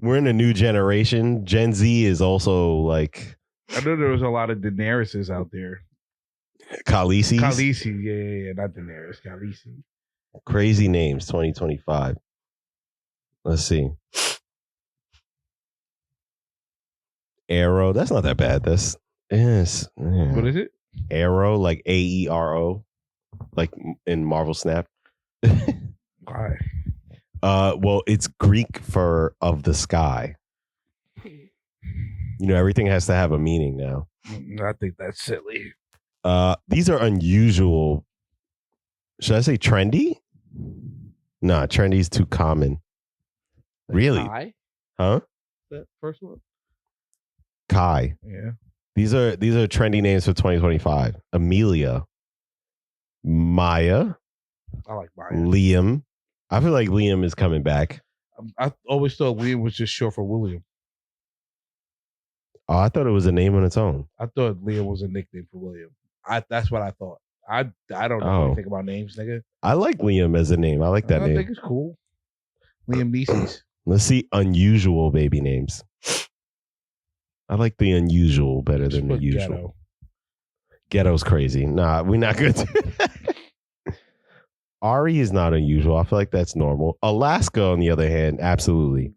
We're in a new generation. Gen Z is also like... I know there was a lot of Daenerys out there. Khaleesi's? Khaleesi, yeah, not Daenerys. Khaleesi. Crazy names, 2025. Let's see. Arrow. That's not that bad. That's... Yes. Yeah. What is it? Arrow, like AERO. Like in Marvel Snap. Why? Well, it's Greek for of the sky. You know, everything has to have a meaning now. I think that's silly. These are unusual. Should I say trendy? Nah, trendy is too common. Really? Kai? Huh? That first one? Kai. Yeah. These are trendy names for 2025. Amelia. Maya. I like Maya. Liam. I feel like Liam is coming back. I always thought Liam was just short for William. Oh, I thought it was a name on its own. I thought Liam was a nickname for William. That's what I thought. I don't know anything about names, nigga. I like Liam as a name. I like that name. I think it's cool. Liam Neeson's. Let's see unusual baby names. I like the unusual better than the usual. Ghetto. Ghetto's crazy. Nah, we're not good. Ari is not unusual. I feel like that's normal. Alaska, on the other hand, absolutely.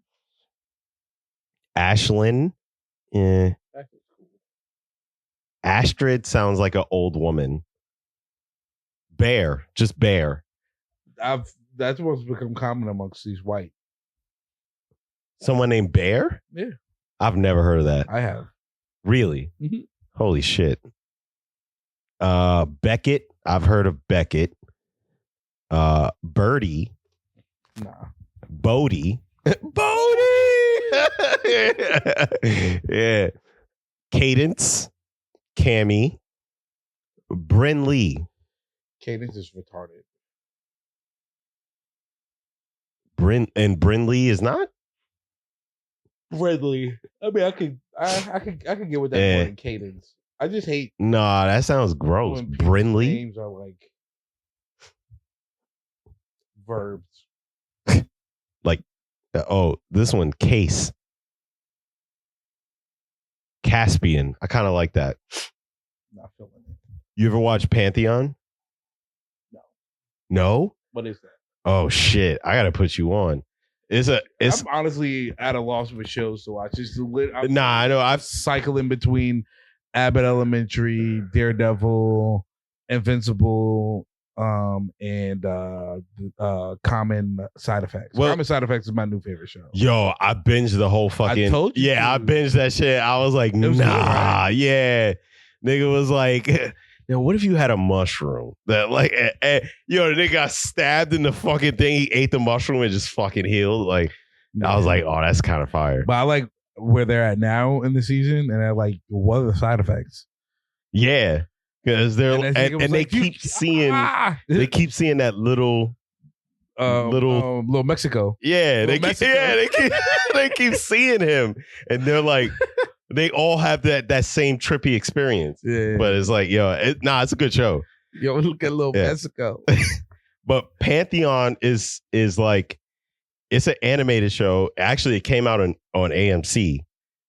Ashlyn. Astrid sounds like an old woman. Bear. Just Bear. That's what's become common amongst these white. Someone named Bear? Yeah. I've never heard of that. I have. Really? Mm-hmm. Holy shit. Beckett. I've heard of Beckett. Birdie. Nah. Bodie. Bodie! Yeah. Cadence. Cammy. Bryn Lee. Cadence is retarded. Bryn Lee is not? Ridley. I mean, I could get with that more than Cadence. I just hate. Nah, that sounds gross. Brinley names are like verbs. Like, this one, Case. Caspian. I kind of like that. Not feeling it. You ever watch Pantheon? No. No? What is that? Oh shit! I gotta put you on. I'm honestly at a loss with shows to watch. I know. I've cycling between Abbott Elementary, Daredevil, Invincible, and Common Side Effects. Well, Common Side Effects is my new favorite show. Yo, I binged the whole fucking. I told you. Yeah, I binged that shit. I was like, nah, good, right? Yeah. Nigga was like, yo, what if you had a mushroom that like, the nigga got stabbed in the fucking thing. He ate the mushroom and just fucking healed. Like, I was like, oh, that's kind of fire. But I like where they're at now in the season, and I like, what are the side effects? Yeah, because they're and they like, keep seeing they keep seeing that little Mexico. Yeah, they keep seeing him, and they're like. They all have that same trippy experience. Yeah. But it's like, it's a good show. Yo, look at little Mexico. But Pantheon is like, it's an animated show. Actually, it came out on AMC.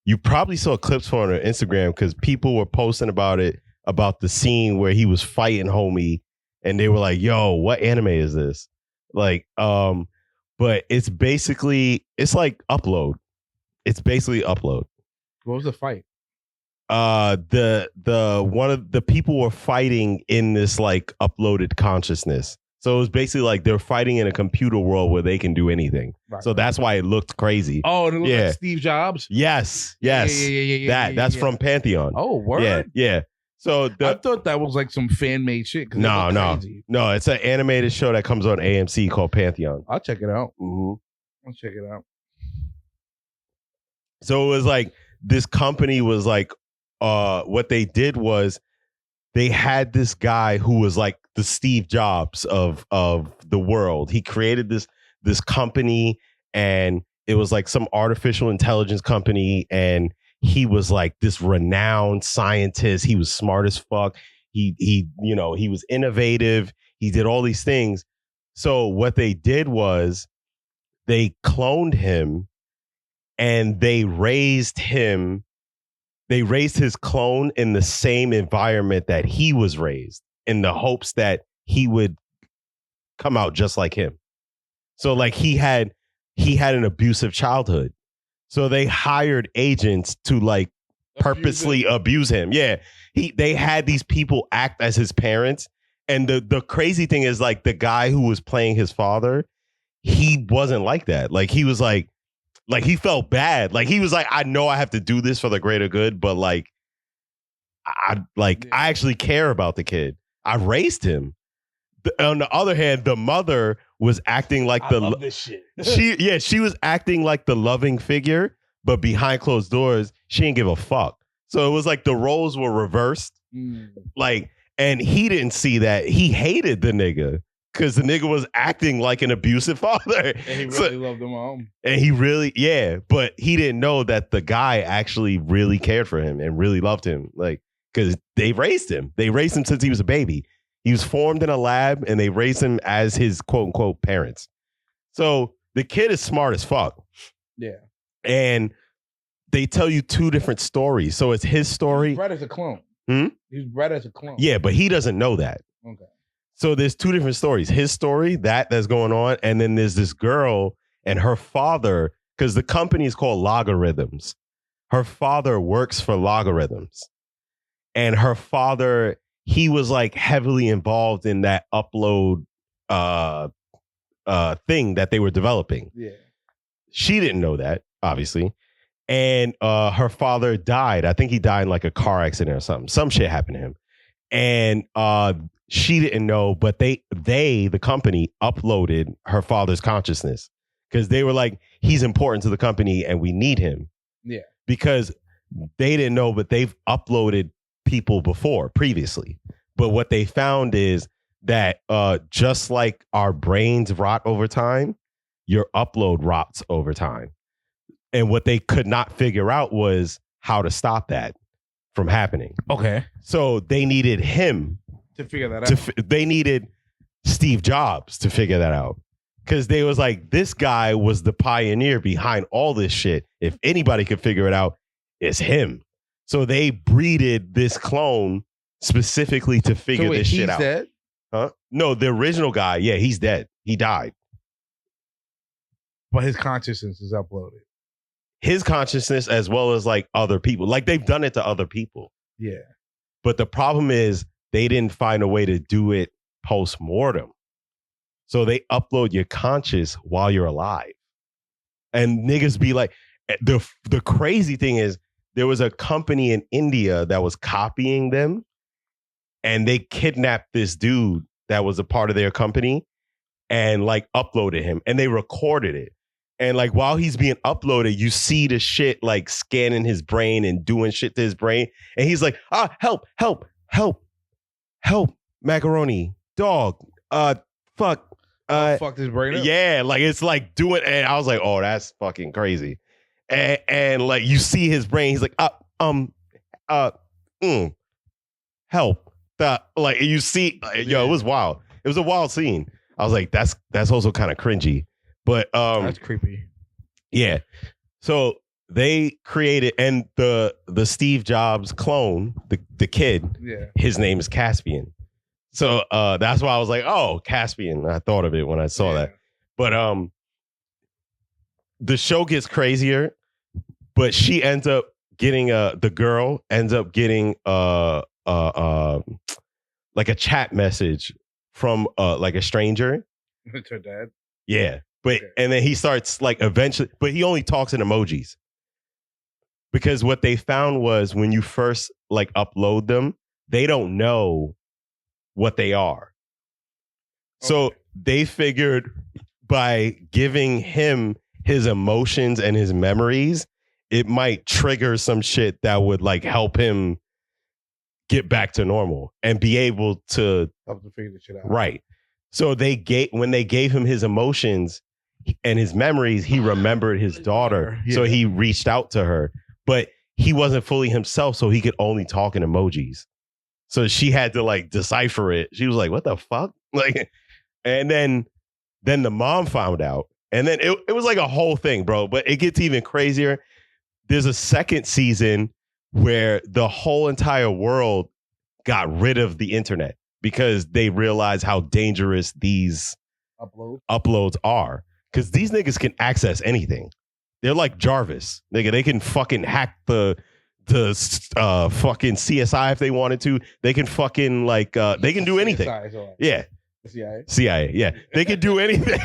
You probably saw clips for it on Instagram because people were posting about it, about the scene where he was fighting homie. And they were like, yo, what anime is this? Like, but it's like Upload. It's basically Upload. What was the fight? The one of the people were fighting in this like uploaded consciousness. So it was basically like they're fighting in a computer world where they can do anything. Right, so that's why it looked crazy. Oh, and it looked Yeah. like Steve Jobs. Yes. That's from Pantheon. Oh, word. Yeah. So I thought that was like some fan made shit. No. It's an animated show that comes on AMC called Pantheon. I'll check it out. Mm-hmm. I'll check it out. So it was like this company was like, what they did was they had this guy who was like the Steve Jobs of the world. He created this company, and it was like some artificial intelligence company, and he was like this renowned scientist. He was smart as fuck. He was innovative. He did all these things. So what they did was they cloned him, and they raised his clone in the same environment that he was raised, in the hopes that he would come out just like him. So like he had an abusive childhood. So they hired agents to like purposely abuse him. Yeah. They had these people act as his parents. And the crazy thing is, like, the guy who was playing his father, he wasn't like that. Like he was like he felt bad. Like he was like, I know I have to do this for the greater good, but like I actually care about the kid. I raised him. On the other hand, the mother was acting like I love this shit. she was acting like the loving figure, but behind closed doors, she didn't give a fuck. So it was like the roles were reversed. Like, and he didn't see that. He hated the nigga because the nigga was acting like an abusive father. And he really loved him home. And he really, but he didn't know that the guy actually really cared for him and really loved him. Like, because they raised him. They raised him since he was a baby. He was formed in a lab, and they raised him as his quote unquote parents. So the kid is smart as fuck. Yeah. And they tell you two different stories. So it's his story. He's bred as a clone. He's bred as a clone. Yeah, but he doesn't know that. Okay. So there's two different stories. His story, that's going on. And then there's this girl and her father, because the company is called Logarithms. Her father works for Logarithms. And her father, he was like heavily involved in that upload thing that they were developing. Yeah. She didn't know that, obviously. And her father died. I think he died in like a car accident or something. Some shit happened to him. And she didn't know, but the company uploaded her father's consciousness because they were like, he's important to the company and we need him. Yeah. Because they didn't know, but they've uploaded people previously. But what they found is that just like our brains rot over time, your upload rots over time. And what they could not figure out was how to stop that from happening. Okay. So they needed him to figure that out. They needed Steve Jobs to figure that out. Because they was like, this guy was the pioneer behind all this shit. If anybody could figure it out, it's him. So they breeded this clone specifically to figure this shit out. He's dead? Huh? No, the original guy, yeah, he's dead. He died. But his consciousness is uploaded. His consciousness as well as like other people. Like they've done it to other people. Yeah. But the problem is they didn't find a way to do it post-mortem. So they upload your conscious while you're alive. And niggas be like, the crazy thing is there was a company in India that was copying them, and they kidnapped this dude that was a part of their company and like uploaded him, and they recorded it. And like while he's being uploaded, you see the shit like scanning his brain and doing shit to his brain. And he's like, help, macaroni, dog, fuck. Fucked his brain up? Yeah, like it's like doing, and I was like, oh, that's fucking crazy. And like you see his brain, he's like, help. Like you see, it was wild. It was a wild scene. I was like, that's also kind of cringy. But that's creepy. Yeah. So they created, and the Steve Jobs clone, the kid, his name is Caspian. So that's why I was like, oh, Caspian. I thought of it when I saw that. But the show gets crazier, but she ends up getting the girl ends up getting like a chat message from like a stranger. It's her dad. Yeah. But Okay. and then he starts like eventually, but he only talks in emojis. Because what they found was when you first like upload them, they don't know what they are. So they figured by giving him his emotions and his memories, it might trigger some shit that would like help him get back to normal and be able to Help to figure this shit out. right. So when they gave him his emotions and his memories, he remembered his daughter. Yeah. So he reached out to her, but he wasn't fully himself, so he could only talk in emojis. So she had to like decipher it. She was like, "What the fuck?" Like, and then the mom found out, and then it was like a whole thing, bro. But it gets even crazier. There's a second season where the whole entire world got rid of the internet because they realized how dangerous these uploads are. Because these niggas can access anything. They're like Jarvis, nigga. They can fucking hack the fucking CSI if they wanted to. They can fucking like they can do anything. Yeah. CIA. Yeah. They could do anything.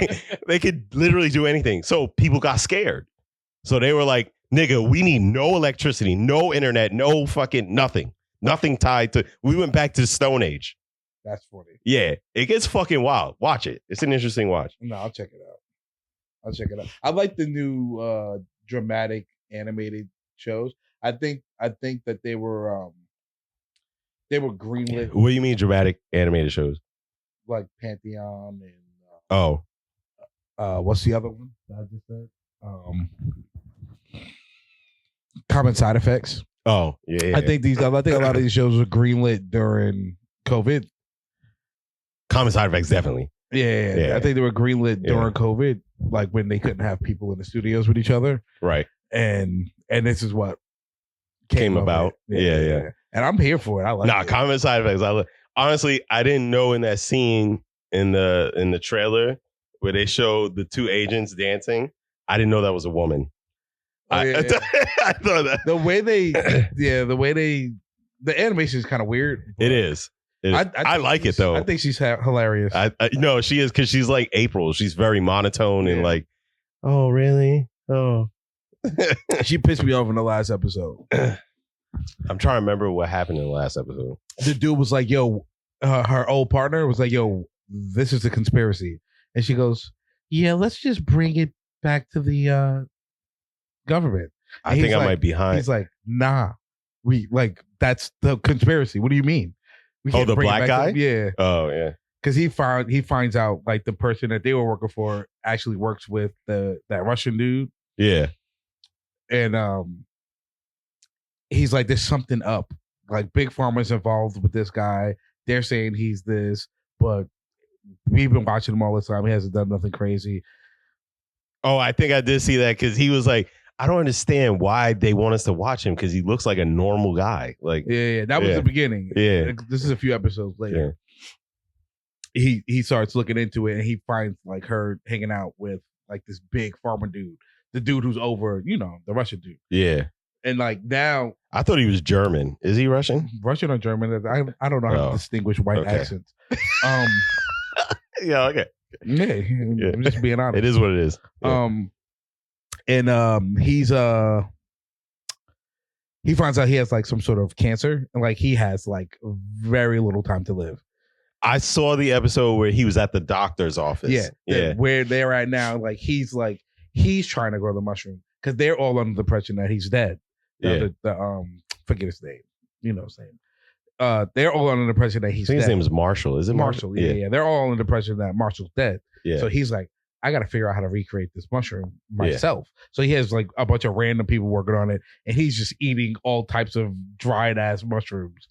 They could literally do anything. So people got scared. So they were like, nigga, we need no electricity, no internet, no fucking nothing. Nothing tied to. We went back to the Stone Age. That's funny. Yeah. It gets fucking wild. Watch it. It's an interesting watch. No, I'll check it out. I like the new dramatic animated shows. I think that they were greenlit, What do you mean dramatic animated shows? like Pantheon and Oh. what's the other one that I just said? Common Side Effects. Oh, yeah. I think a lot of these shows were greenlit during COVID. Common Side Effects, definitely. Yeah. I think they were greenlit during COVID, like when they couldn't have people in the studios with each other. Right. And this is what came about. Yeah. And I'm here for it. I like it. Common Side Effects. Honestly, I didn't know in that scene in the trailer where they showed the two agents dancing. I didn't know that was a woman. I thought that the animation is kind of weird. It is. I like it though. I think she's hilarious. No, she is, because she's like April. She's very monotone and like, oh really? Oh, she pissed me off in the last episode. I'm trying to remember what happened in the last episode. The dude was like, "Yo," her old partner was like, "Yo, this is a conspiracy," and she goes, "Yeah, let's just bring it back to the government." And I think I might be behind. He's like, "Nah, that's the conspiracy. What do you mean?" We the bring it black back guy? Yeah. Oh yeah. Because he finds out like the person that they were working for actually works with that Russian dude. Yeah. And he's like, there's something up. Like Big Pharma's involved with this guy. They're saying he's this, but we've been watching him all the time. He hasn't done nothing crazy. Oh, I think I did see that, because he was like, I don't understand why they want us to watch him, because he looks like a normal guy. Like, yeah, that was the beginning. Yeah. This is a few episodes later. Yeah. He starts looking into it, and he finds like her hanging out with like this big farmer dude, the dude who's over, the Russian dude. Yeah. And like now, I thought he was German. Is he Russian? Russian or German? I don't know how to distinguish white accents. Yeah. Okay. Yeah, I'm just being honest. It is what it is. Yeah. And he finds out he has like some sort of cancer, and like he has like very little time to live. I saw the episode where he was at the doctor's office. Yeah. Where they're at now, like he's trying to grow the mushroom because they're all under the impression that he's dead. Forget his name. You know what I'm saying? They're all under the impression that he's dead. His name is Marshall. Is it Marshall? Yeah. They're all under the impression that Marshall's dead. Yeah. So he's like, I got to figure out how to recreate this mushroom myself. So he has like a bunch of random people working on it, and he's just eating all types of dried ass mushrooms,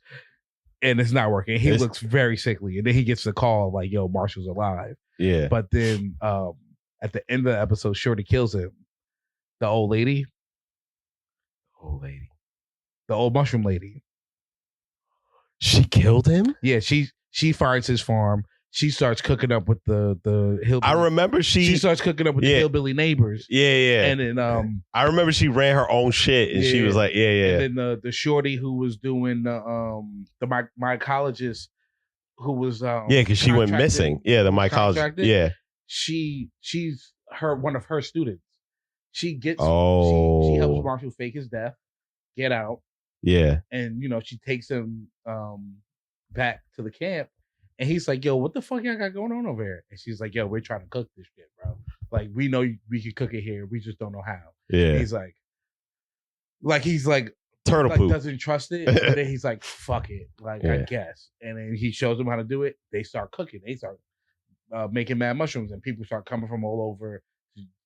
and it's not working. He looks very sickly, and then he gets the call like, "Yo, Marshall's alive." Yeah. But then at the end of the episode, Shorty kills him. The old lady, the old mushroom lady. She killed him? Yeah, she finds his farm. She starts cooking up with the hillbilly. I remember she starts cooking up with the hillbilly neighbors. Yeah. And then I remember she ran her own shit, and she was like, yeah. And then the shorty who was doing the mycologist who was Yeah, because she went missing. Yeah, the mycologist. Yeah. She's one of her students. She gets Oh. she helps Marshall fake his death, get out. Yeah. And she takes him back to the camp, and he's like, yo, what the fuck y'all got going on over here? And she's like, yo, we're trying to cook this shit, bro. Like, we know we can cook it here, we just don't know how. Yeah. And he's like turtle poop. Doesn't trust it, but then he's like, fuck it, like I guess. And then he shows them how to do it. They start cooking, they start making mad mushrooms, and people start coming from all over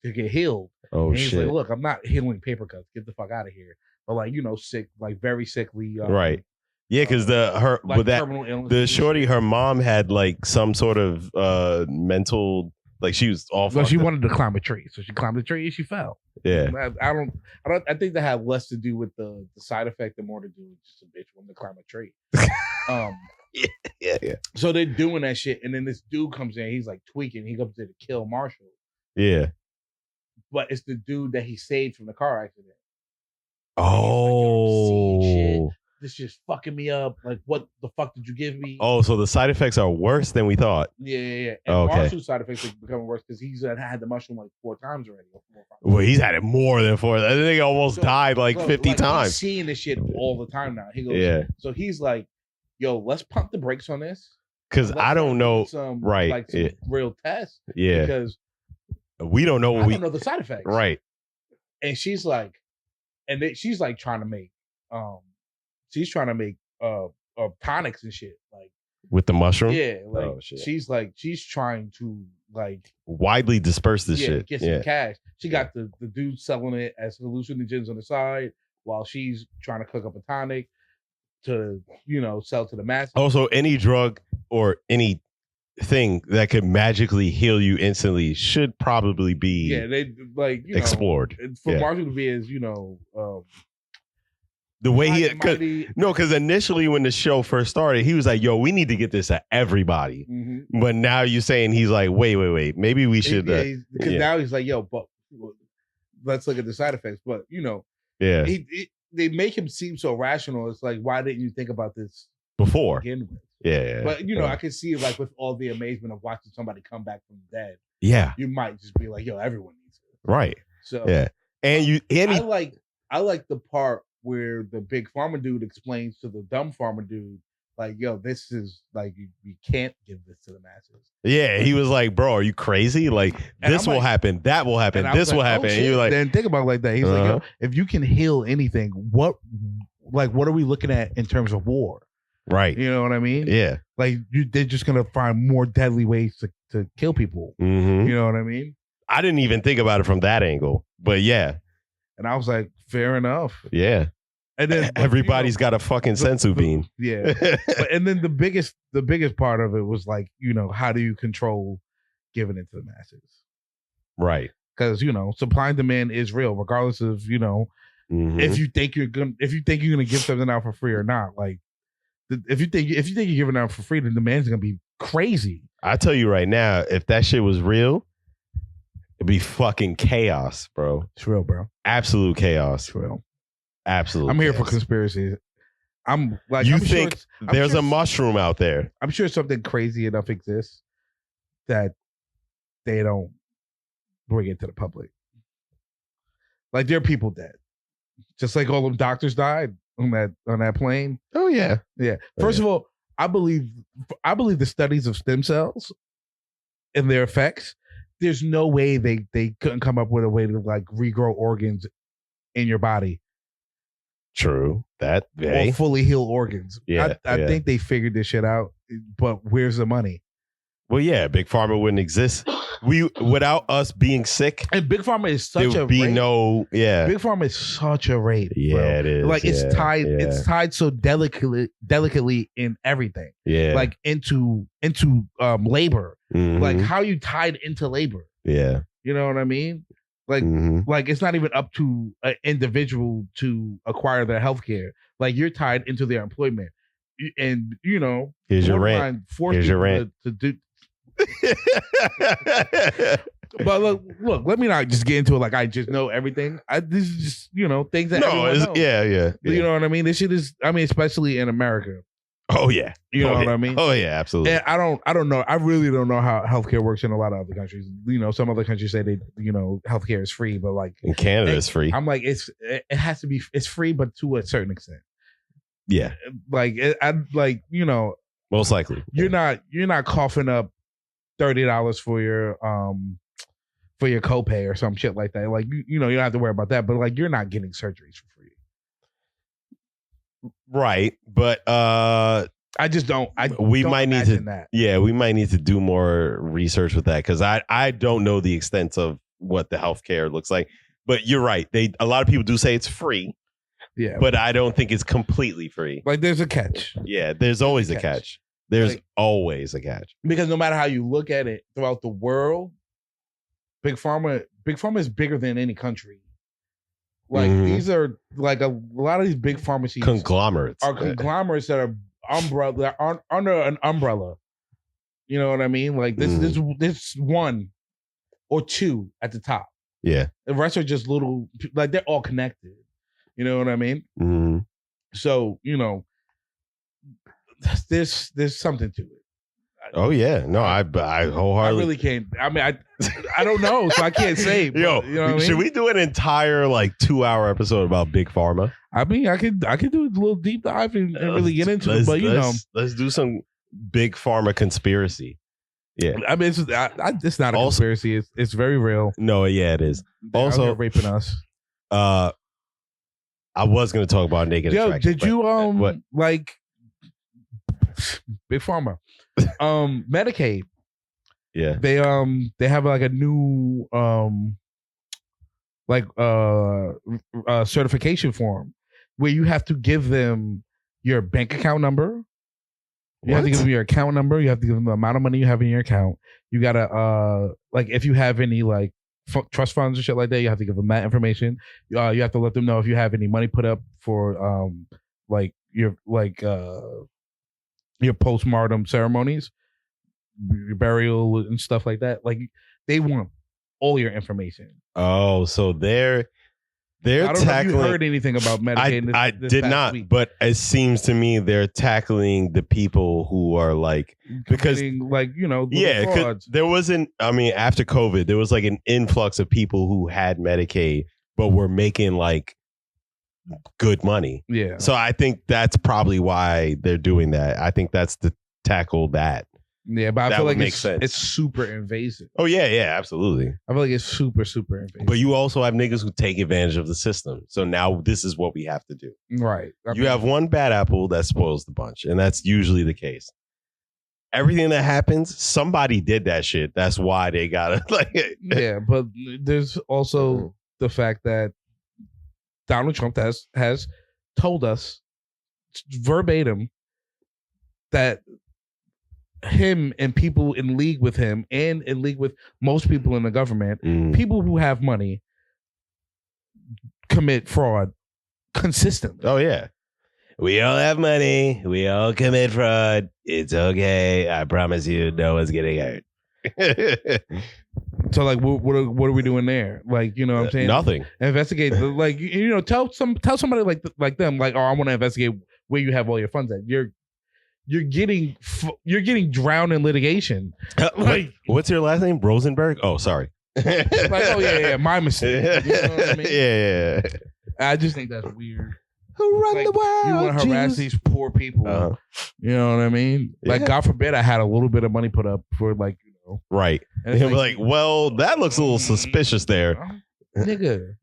to get healed. Oh, and he's shit. like, look, I'm not healing paper cuts, get the fuck out of here. But like, sick, like very sickly. Right. Yeah, because the shorty, her mom had like some sort of mental, like she was awful. Well, she wanted to climb a tree, so she climbed a tree and she fell. Yeah. I think that had less to do with the side effect and more to do with just a bitch wanting to climb a tree. Yeah. So they're doing that shit, and then this dude comes in. He's like tweaking. He comes in to kill Marshall. Yeah. But it's the dude that he saved from the car accident. Oh. This just fucking me up. Like, what the fuck did you give me? Oh, so the side effects are worse than we thought. Yeah. And Marshall's side effects are becoming worse because he's had the mushroom like 4 times already. Well, he's had it more than 4. I think he almost died like 50 times. He's seeing this shit all the time now. He goes, So he's like, yo, let's pump the brakes on this. Because I don't know. Right. Like some real tests. Yeah. Because we don't know. I don't know the side effects. Right. And she's like, she's like trying to make, tonics and shit, like with the mushroom. Yeah, like she's trying to like widely disperse this shit. Get some cash. She got the dude selling it as hallucinogens on the side while she's trying to cook up a tonic to sell to the masses. Also, any drug or anything that could magically heal you instantly should probably be they like explored. For Marshall to be as the way because initially when the show first started, he was like, yo, we need to get this to everybody. Mm-hmm. But now you're saying he's like, wait, maybe we should. Because now he's like, yo, but let's look at the side effects. But, they make him seem so rational. It's like, why didn't you think about this before? To begin with? Yeah. But, I can see like with all the amazement of watching somebody come back from the dead. Yeah. You might just be like, yo, everyone needs it. Right. So, yeah. I like the part where the big farmer dude explains to the dumb farmer dude, like, yo, this is like, you can't give this to the masses. Yeah, he was like, bro, are you crazy? Like, this will happen, that will happen, this will happen. And you're like, then think about it like that. He's like, yo, if you can heal anything, what are we looking at in terms of war? Right. You know what I mean? Yeah. Like, they're just going to find more deadly ways to kill people. Mm-hmm. You know what I mean? I didn't even think about it from that angle, but yeah. And I was like, fair enough. Yeah. And then everybody's got a fucking sensu bean. Yeah. And then the biggest part of it was like, how do you control giving it to the masses? Right. Because, supply and demand is real, regardless of, mm-hmm. if you think you're gonna give something out for free or not. Like, if you think you're giving it out for free, the demand's gonna be crazy. I tell you right now, if that shit was real, it'd be fucking chaos, bro. It's real, bro. Absolute chaos. It's real. Absolute. I'm here for conspiracies. I'm like, there's a mushroom out there. I'm sure something crazy enough exists that they don't bring it to the public. Like, there are people dead, just like all them doctors died on that plane. Oh yeah, yeah. First of all, I believe the studies of stem cells and their effects. There's no way they couldn't come up with a way to like regrow organs in your body. True. That or fully heal organs. Yeah, I think they figured this shit out, but where's the money? Well, yeah, Big Pharma wouldn't exist. Without us being sick, and Big Pharma is such there would be rape. no. Yeah, Big Pharma is such a rape. Yeah, bro. it is. Like it's tied. Yeah. It's tied so delicately in everything. Yeah, like into labor. Mm-hmm. Like how you tied into labor. Yeah, you know what I mean. Like, like it's not even up to an individual to acquire their health care. Like you're tied into their employment, and here's your rent. Here's your rent to do. But look, let me not just get into it like I just know everything. This is just things that everyone knows. Yeah. You know what I mean? This shit is. I mean, especially in America. Oh yeah. You know Oh, what yeah. I mean? Oh yeah, absolutely. And I don't know. I really don't know how healthcare works in a lot of other countries. You know, some other countries say healthcare is free, but like In Canada, it's free. I'm like, it has to be. It's free, but to a certain extent. Yeah, Like most likely. you're not coughing up $30 for your copay or some shit like that. Like you don't have to worry about that. But like you're not getting surgeries for free. Right, but I just don't. we don't might need to. imagine that. Yeah, we might need to do more research with that because I don't know the extent of what the healthcare looks like. But you're right. A lot of people do say it's free. Yeah, But I don't think it's completely free. like there's a catch. Yeah, there's always a catch. There's Like- always a catch. Because no matter how you look at it throughout the world, big pharma is bigger than any country. Like Mhm. these are like a lot of these big pharmacies Conglomerates. are conglomerates that are under an umbrella. You know what I mean? Like this one or two at the top. Yeah. The rest are just little, like they're all connected. You know what I mean? hmm So there's something to it. Oh yeah. No, I I wholeheartedly. really can't. I mean, I don't know, so I can't say. But, Yo, you know what I mean? should we do an entire 2-hour episode about Big Pharma? I mean, I could do a little deep dive and really get into it, but let's do some Big Pharma conspiracy. Yeah. I mean, it's not a Also- conspiracy. It's very real. No, yeah, it is. They're out Also- here raping us. I was going to talk about naked Yo, attraction. did but- you what? like Big Pharma, Medicaid? Yeah. They have like a new certification form where you have to give them your bank account number. You have to give them your account number. You have to give them the amount of money you have in your account. You gotta if you have any trust funds and shit like that, you have to give them that information. You have to let them know if you have any money put up for your postmortem ceremonies, your burial and stuff like that. Like they want all your information. Oh, so they're I don't know if tackling. you heard anything about Medicaid. I this did past not, week. but it seems to me they're tackling the people who are because Committing, yeah, 'cause frauds. there wasn't. I mean, after COVID, there was an influx of people who had Medicaid, but were making good money. Yeah. So I think that's probably why they're doing that. I think that's to tackle that. Yeah, but I That feel would like make sense. it's super invasive. Oh yeah, absolutely. I feel like it's super, super invasive. But you also have niggas who take advantage of the system. So now this is what we have to do. Right. You have one bad apple that spoils the bunch, and that's usually the case. Everything that happens, somebody did that shit. That's why they got it. Yeah, but there's also the fact that Donald Trump has told us verbatim that him and people in league with him and in league with most people in the government, people who have money commit fraud consistently. Oh yeah. We all have money. We all commit fraud. It's okay. I promise you, no one's getting hurt. So what are we doing there? You know what I'm saying? Nothing. Investigate. Tell somebody like them. Oh, I want to investigate where you have all your funds at. You're getting drowned in litigation. What's your last name? Rosenberg? Oh, sorry. Oh yeah, my mistake. You know what I mean? Yeah. I just think that's weird. Who run the world? You want to harass Jesus? these poor people. Uh-huh. You know what I mean? Yeah. God forbid I had a little bit of money put up for Right. And it's He'll be well, that looks a little suspicious there. Nigga.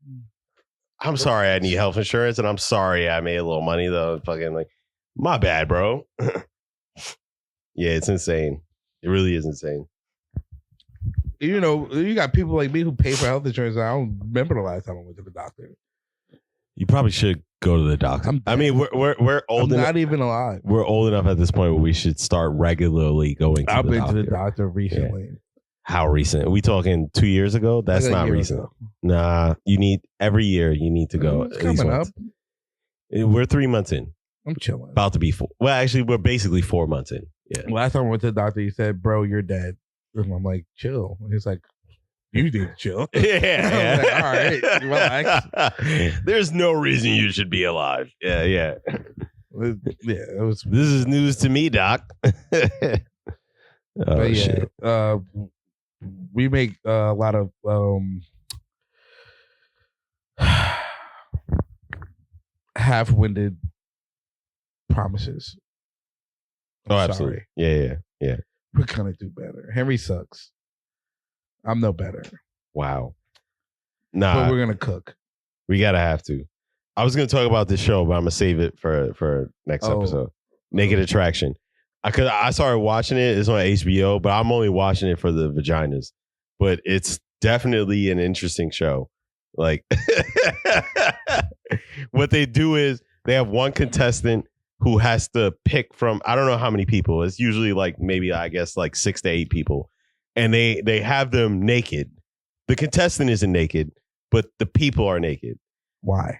I'm sorry I need health insurance, and I'm sorry I made a little money, though. Fucking my bad, bro. Yeah, it's insane. It really is insane. You got people like me who pay for health insurance. I don't remember the last time I went to the doctor. You probably should go to the doctor. I mean, we're old I'm enough. not even alive. We're old enough at this point where we should start regularly going to I've the been doctor. to the doctor recently. Yeah. How recent? Are we talking 2 years ago? That's Like a not year recent. ago. Nah, you need every year. You need to go. It's at least coming once. up. We're 3 months in. I'm chilling. About to be 4. Well, actually, we're basically 4 months in. Yeah. Last time I went to the doctor, he said, "Bro, you're dead." And I'm like, "Chill." And he's like, "You need to chill." Yeah. I was like, all right, relax. There's no reason you should be alive. Yeah. It was. This is news to me, Doc. But yeah, shit. we make a lot of half-winded promises. Oh, I'm absolutely. sorry. Yeah. We're gonna do better. Henry sucks. I'm no better. Wow. But Nah, we're gonna cook. we gotta have to. I was gonna talk about this show, but I'm gonna save it for next episode. Naked Attraction. I started watching it. It's on HBO, but I'm only watching it for the vaginas. But it's definitely an interesting show. Like, what they do is they have one contestant who has to pick from, I don't know how many people. It's usually like maybe, I guess, like 6 to 8 people. And they have them naked. The contestant isn't naked, but the people are naked. Why?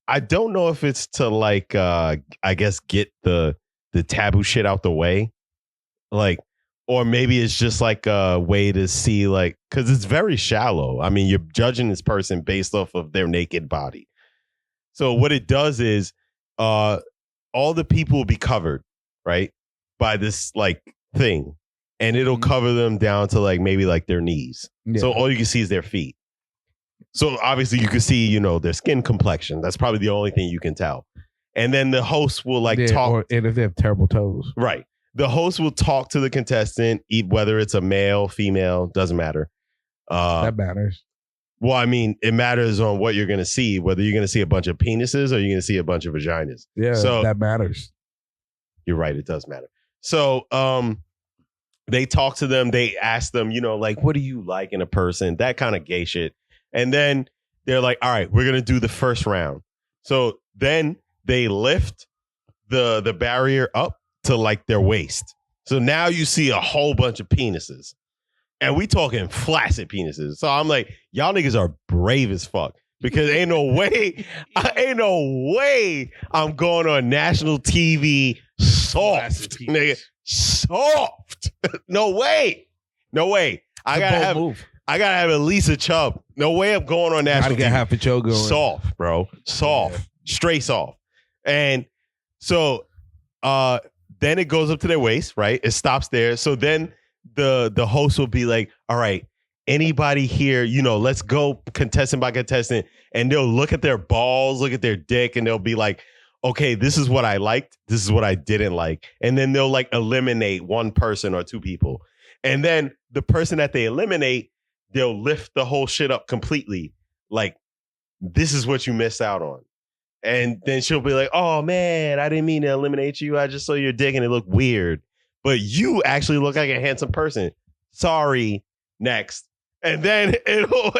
I don't know if it's to like I guess get the taboo shit out the way, like, or maybe it's just like a way to see, like, because it's very shallow. I mean, you're judging this person based off of their naked body. So what it does is all the people will be covered, right, by this like thing, and it'll cover them down to like maybe like their knees. Yeah. So all you can see is their feet. So obviously you can see, you know, their skin complexion. That's probably the only thing you can tell. And then the host will like talk. And if they have terrible toes. Right. The host will talk to the contestant, whether it's a male, female, doesn't matter. That matters. Well, I mean, it matters on what you're going to see, whether you're going to see a bunch of penises or you're going to see a bunch of vaginas. Yeah, so that matters. You're right. It does matter. So they talk to them. They ask them, you know, like, what do you like in a person? That kind of gay shit. And then they're like, all right, we're going to do the first round. So then they lift the barrier up to like their waist. So now you see a whole bunch of penises. And we talking flaccid penises. So I'm like, y'all niggas are brave as fuck. Because ain't no way I'm going on national TV soft, nigga. Soft. No way. I gotta have at least a chub. No way I'm going on national TV. Gotta get half a chub going. Soft, bro. Soft. Yeah. Straight soft. And so then it goes up to their waist, right? It stops there. So then the host will be like, all right, anybody here, you know, let's go contestant by contestant. And they'll look at their balls, look at their dick, and they'll be like, okay, this is what I liked. This is what I didn't like. And then they'll like eliminate one person or two people. And then the person that they eliminate, they'll lift the whole shit up completely. Like, this is what you missed out on. And then she'll be like, oh man, I didn't mean to eliminate you. I just saw your dick and it looked weird. But you actually look like a handsome person. Sorry. Next. And then it'll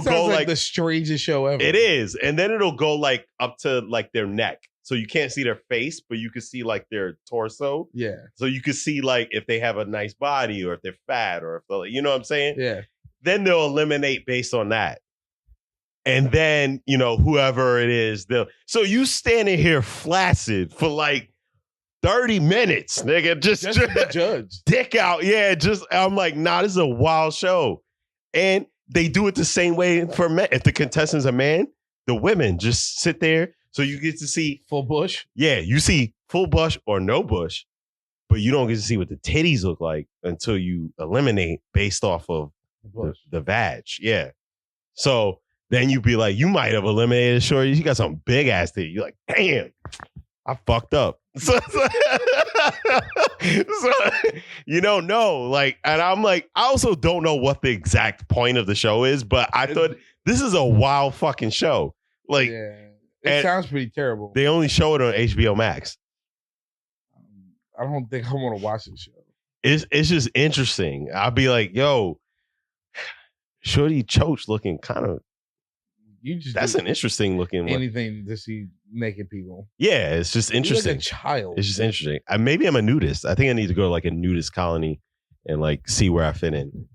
go like the strangest show ever. It is. And then it'll go like up to like their neck. So you can't see their face, but you can see like their torso. Yeah. So you can see like if they have a nice body or if they're fat or if they're, you know what I'm saying? Yeah. Then they'll eliminate based on that. And then, you know, whoever it is, so you standing here flaccid for like 30 minutes, nigga. Just judge. Dick out. Yeah, I'm like, nah, this is a wild show. And they do it the same way for men. If the contestant's a man, the women just sit there. So you get to see full bush. Yeah, you see full bush or no bush, but you don't get to see what the titties look like until you eliminate based off of the vag. Yeah. So then you be like, you might have eliminated shorty. You got some big ass titty. You're like, damn, I fucked up. So you don't know. Like, and I'm like, I also don't know what the exact point of the show is, but I thought this is a wild fucking show. Like, yeah. It sounds pretty terrible. They only show it on HBO Max. I don't think I want to watch this show. It's just interesting. I'll be like, yo, shorty Choach looking kind of. That's an interesting looking anything to see naked people. Yeah, it's just interesting. Like a child. It's just interesting. Maybe I'm a nudist. I think I need to go to like a nudist colony and like see where I fit in.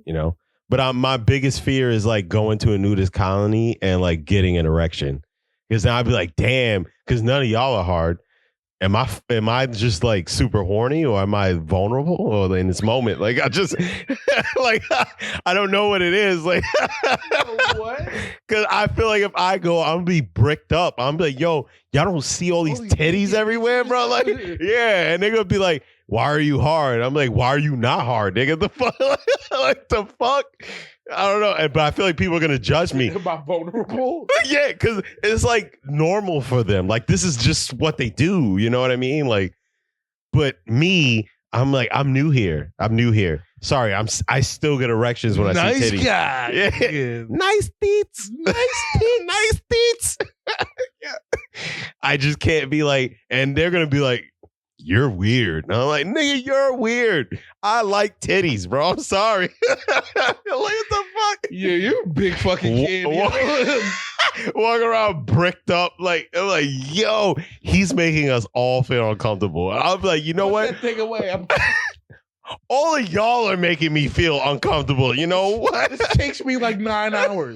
You know, but my biggest fear is like going to a nudist colony and like getting an erection, because then I'd be like, damn, because none of y'all are hard. am I just like super horny, or am I vulnerable, or in this moment, like I just like I don't know what it is, like What? because I feel like if I go, I'm gonna be bricked up. I'm like, yo, y'all don't see all these titties everywhere, bro. Like, yeah, and they're gonna be like, why are you hard? I'm like, why are you not hard, nigga? The fuck, like the fuck. I don't know, but I feel like people are gonna judge me. Am I vulnerable? Yeah, because it's like normal for them. Like this is just what they do. You know what I mean? Like, but me, I'm like, I'm new here. Sorry, I still get erections when I see titties. Guy. Yeah. Nice teats. Nice teats. Yeah. I just can't be like, and they're gonna be like, you're weird. And I'm like, nigga, you're weird. I like titties, bro. I'm sorry. Like, what the fuck? Yeah, you're a big fucking kid. Walking around bricked up. Like, I'm like, yo, he's making us all feel uncomfortable. And I'm like, you know what? That thing away. All of y'all are making me feel uncomfortable. You know what? This takes me like 9 hours.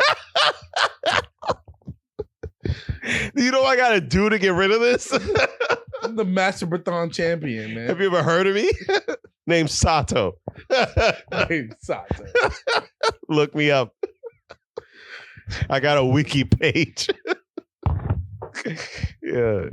You know what I gotta do to get rid of this? I'm the Masturbate champion, man. Have you ever heard of me? Named Sato. Named Sato. Look me up. I got a wiki page. Yeah.